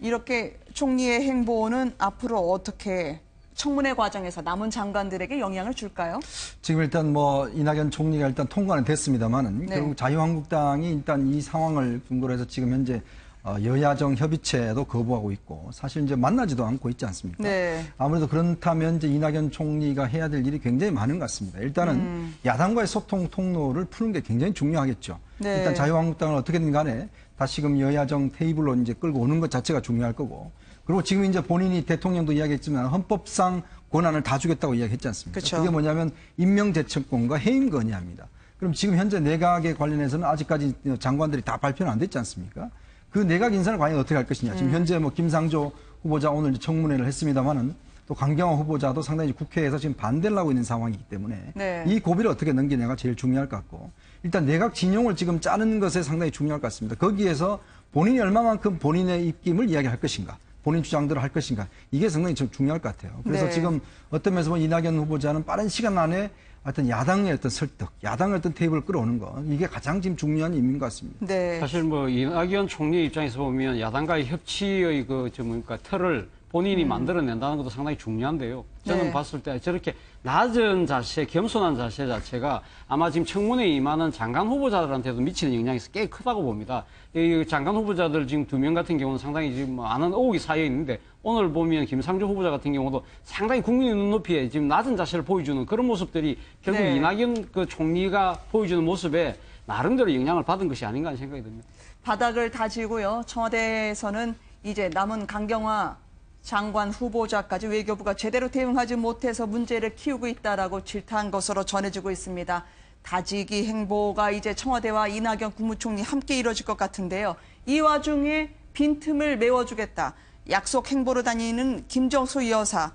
Speaker 1: 이렇게 총리의 행보는 앞으로 어떻게 청문회 과정에서 남은 장관들에게 영향을 줄까요?
Speaker 4: 지금 일단 뭐 이낙연 총리가 일단 통과는 됐습니다만은
Speaker 1: 네.
Speaker 4: 결국 자유한국당이 일단 이 상황을 근거로 해서 지금 현재 여야정 협의체도 거부하고 있고 사실 이제 만나지도 않고 있지 않습니까?
Speaker 1: 네.
Speaker 4: 아무래도 그렇다면 이제 이낙연 총리가 해야 될 일이 굉장히 많은 것 같습니다. 일단은 야당과의 소통 통로를 푸는 게 굉장히 중요하겠죠.
Speaker 1: 네.
Speaker 4: 일단 자유한국당은 어떻게든 간에 다시금 여야정 테이블로 이제 끌고 오는 것 자체가 중요할 거고 그리고 지금 이제 본인이 대통령도 이야기했지만 헌법상 권한을 다 주겠다고 이야기했지 않습니까?
Speaker 1: 그쵸.
Speaker 4: 그게 뭐냐면 임명제청권과 해임 건의합니다. 그럼 지금 현재 내각에 관련해서는 아직까지 장관들이 다 발표는 안 됐지 않습니까? 그 내각 인사를 과연 어떻게 할 것이냐. 지금 현재 뭐 김상조 후보자 오늘 청문회를 했습니다만은 또 강경화 후보자도 상당히 국회에서 지금 반대를 하고 있는 상황이기 때문에
Speaker 1: 네.
Speaker 4: 이 고비를 어떻게 넘기냐가 제일 중요할 것 같고 일단 내각 진용을 지금 짜는 것에 상당히 중요할 것 같습니다. 거기에서 본인이 얼마만큼 본인의 입김을 이야기할 것인가. 본인 주장대로 할 것인가. 이게 상당히 좀 중요할 것 같아요. 그래서
Speaker 1: 네.
Speaker 4: 지금 어떤 면에서 보면 이낙연 후보자는 빠른 시간 안에 어떤 야당의 어떤 설득, 야당의 어떤 테이블을 끌어오는 거. 이게 가장 지금 중요한 의미인 것 같습니다.
Speaker 1: 네.
Speaker 5: 사실 뭐 이낙연 총리 입장에서 보면 야당과의 협치의 그뭡니까 틀을 본인이 만들어낸다는 것도 상당히 중요한데요. 저는
Speaker 1: 네.
Speaker 5: 봤을 때 저렇게 낮은 자세, 겸손한 자세 자체가 아마 지금 청문회에 임하는 장관 후보자들한테도 미치는 영향이 꽤 크다고 봅니다. 이 장관 후보자들 지금 2명 같은 경우는 상당히 지금 많은 의혹이 쌓여 있는데 오늘 보면 김상조 후보자 같은 경우도 상당히 국민의 눈높이에 지금 낮은 자세를 보여주는 그런 모습들이 결국
Speaker 1: 네.
Speaker 5: 이낙연 그 총리가 보여주는 모습에 나름대로 영향을 받은 것이 아닌가 하는 생각이 듭니다.
Speaker 1: 바닥을 다지고요. 청와대에서는 이제 남은 강경화 장관 후보자까지 외교부가 제대로 대응하지 못해서 문제를 키우고 있다라고 질타한 것으로 전해지고 있습니다. 다지기 행보가 이제 청와대와 이낙연 국무총리 함께 이뤄질 것 같은데요. 이 와중에 빈틈을 메워주겠다. 약속 행보로 다니는 김정수 여사.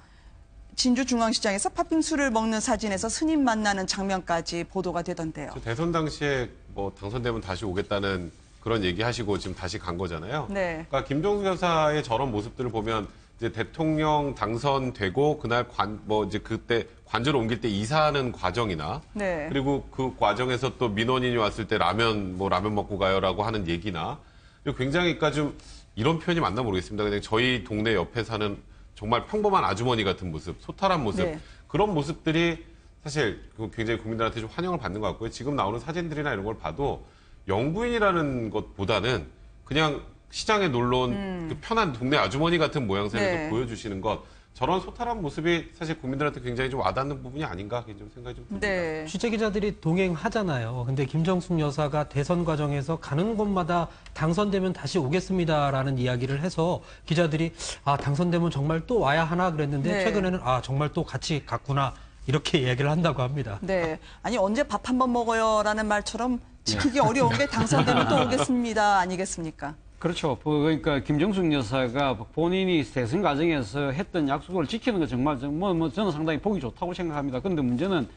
Speaker 1: 진주중앙시장에서 팥빙수를 먹는 사진에서 스님 만나는 장면까지 보도가 되던데요.
Speaker 3: 대선 당시에 뭐 당선되면 다시 오겠다는 그런 얘기하시고 지금 다시 간 거잖아요.
Speaker 1: 네.
Speaker 3: 그러니까 김정수 여사의 저런 모습들을 보면 이제 대통령 당선되고 그날 이제 그때 관저를 옮길 때 이사하는 과정이나
Speaker 1: 네.
Speaker 3: 그리고 그 과정에서 또 민원인이 왔을 때 라면 먹고 가요라고 하는 얘기나 그리고 굉장히 그러니까 좀 이런 표현이 맞나 모르겠습니다. 그냥 저희 동네 옆에 사는 정말 평범한 아주머니 같은 모습, 소탈한 모습
Speaker 1: 네.
Speaker 3: 그런 모습들이 사실 굉장히 국민들한테 좀 환영을 받는 것 같고요. 지금 나오는 사진들이나 이런 걸 봐도 영부인이라는 것보다는 그냥 시장에 놀러 온 그 편한 동네 아주머니 같은 모양새를
Speaker 1: 네.
Speaker 3: 좀 보여주시는 것 저런 소탈한 모습이 사실 국민들한테 굉장히 좀 와닿는 부분이 아닌가 좀 생각이 좀 듭니다.
Speaker 1: 네.
Speaker 2: 취재기자들이 동행하잖아요. 근데 김정숙 여사가 대선 과정에서 가는 곳마다 당선되면 다시 오겠습니다라는 이야기를 해서 기자들이 당선되면 정말 또 와야 하나 그랬는데
Speaker 1: 네.
Speaker 2: 최근에는 정말 또 같이 갔구나 이렇게 이야기를 한다고 합니다.
Speaker 1: 네. 아니, 언제 밥 한 번 먹어요라는 말처럼 지키기 어려운 게 당선되면 또 오겠습니다. 아니겠습니까?
Speaker 5: 그렇죠. 그러니까 김정숙 여사가 본인이 대선 과정에서 했던 약속을 지키는 거 정말 저는 상당히 보기 좋다고 생각합니다. 그런데 문제는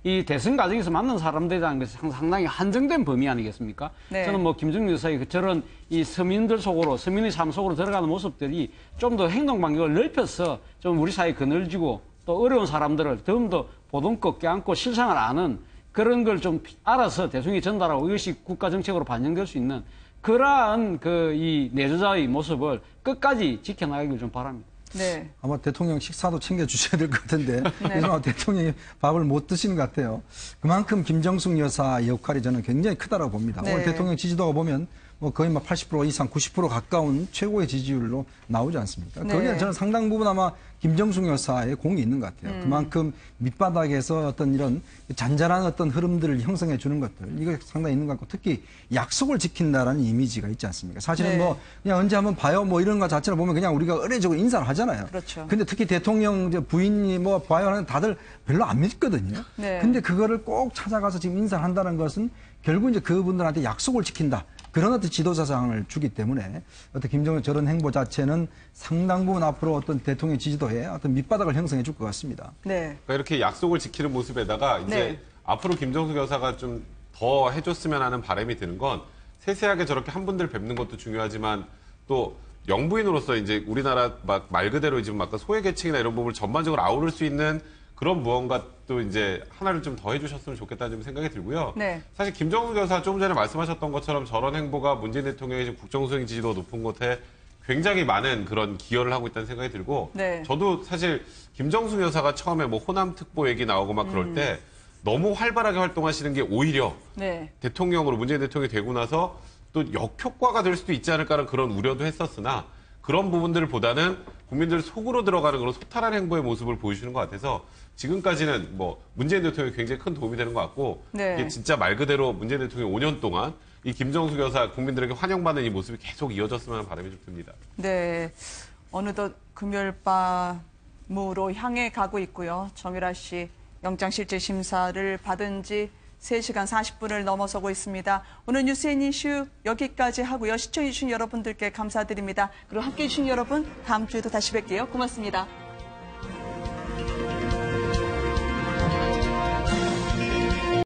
Speaker 5: 이 대선 과정에서 만난 사람들이라는 것이 상당히 한정된 범위 아니겠습니까?
Speaker 1: 네.
Speaker 5: 저는 뭐 김정숙 여사의 저런 이 서민의 삶 속으로 들어가는 모습들이 좀 더 행동 반경을 넓혀서 좀 우리 사회에 그늘지고 또 어려운 사람들을 좀 더 보듬고 껴안고 실상을 아는 그런 걸 좀 알아서 대통령이 전달하고 이것이 국가 정책으로 반영될 수 있는 그러한 이 내조자의 모습을 끝까지 지켜나가길 좀 바랍니다.
Speaker 1: 네.
Speaker 4: 아마 대통령 식사도 챙겨 주셔야 될 것 같은데
Speaker 1: 네.
Speaker 4: 요즘 대통령이 밥을 못 드시는 것 같아요. 그만큼 김정숙 여사 역할이 저는 굉장히 크다고 봅니다.
Speaker 1: 네.
Speaker 4: 오늘 대통령 지지도가 보면 뭐 거의 80% 이상 90% 가까운 최고의 지지율로 나오지 않습니까?
Speaker 1: 네.
Speaker 4: 거기에 저는 상당 부분 아마 김정숙 여사의 공이 있는 것 같아요. 그만큼 밑바닥에서 어떤 이런 잔잔한 어떤 흐름들을 형성해 주는 것들 이거 상당히 있는 것 같고 특히 약속을 지킨다라는 이미지가 있지 않습니까? 사실은
Speaker 1: 네.
Speaker 4: 뭐 그냥 언제 한번 봐요 뭐 이런 거 자체를 보면 그냥 우리가 의례적으로 인사를 하잖아요.
Speaker 1: 그렇죠.
Speaker 4: 근데 특히 대통령 부인이 뭐 봐요 하는 다들 별로 안 믿거든요.
Speaker 1: 네.
Speaker 4: 근데 그거를 꼭 찾아가서 지금 인사를 한다는 것은 결국 이제 그분들한테 약속을 지킨다. 그런 어떤 지도자상을 주기 때문에 어떤 김정은 저런 행보 자체는 상당 부분 앞으로 어떤 대통령 지지도에 어떤 밑바닥을 형성해 줄 것 같습니다.
Speaker 1: 네.
Speaker 3: 그러니까 이렇게 약속을 지키는 모습에다가 이제
Speaker 1: 네.
Speaker 3: 앞으로 김정숙 여사가 좀 더 해줬으면 하는 바람이 드는 건 세세하게 저렇게 한 분들 뵙는 것도 중요하지만 또 영부인으로서 이제 우리나라 막 말 그대로 지금 아까 소외계층이나 이런 부분을 전반적으로 아우를 수 있는 그런 무언가 또 이제 하나를 좀 더 해주셨으면 좋겠다는 생각이 들고요.
Speaker 1: 네.
Speaker 3: 사실 김정숙 여사 조금 전에 말씀하셨던 것처럼 저런 행보가 문재인 대통령의 지금 국정수행 지지도 높은 곳에 굉장히 많은 그런 기여를 하고 있다는 생각이 들고
Speaker 1: 네.
Speaker 3: 저도 사실 김정숙 여사가 처음에 뭐 호남 특보 얘기 나오고 막 그럴 때 너무 활발하게 활동하시는 게 오히려
Speaker 1: 네.
Speaker 3: 대통령으로 문재인 대통령이 되고 나서 또 역효과가 될 수도 있지 않을까라는 그런 우려도 했었으나 그런 부분들보다는 국민들 속으로 들어가는 그런 소탈한 행보의 모습을 보여주는 것 같아서 지금까지는 뭐 문재인 대통령이 굉장히 큰 도움이 되는 것 같고
Speaker 1: 네.
Speaker 3: 이게 진짜 말 그대로 문재인 대통령이 5년 동안 이 김정숙 여사 국민들에게 환영받는 이 모습이 계속 이어졌으면 하는 바람이 좀 듭니다.
Speaker 1: 네. 어느덧 금요일밤으로 향해 가고 있고요. 정유라 씨 영장실질심사를 받은 지 3시간 40분을 넘어서고 있습니다. 오늘 뉴스앤 이슈 여기까지 하고요. 시청해주신 여러분들께 감사드립니다. 그리고 함께해주신 여러분 다음 주에도 다시 뵐게요. 고맙습니다.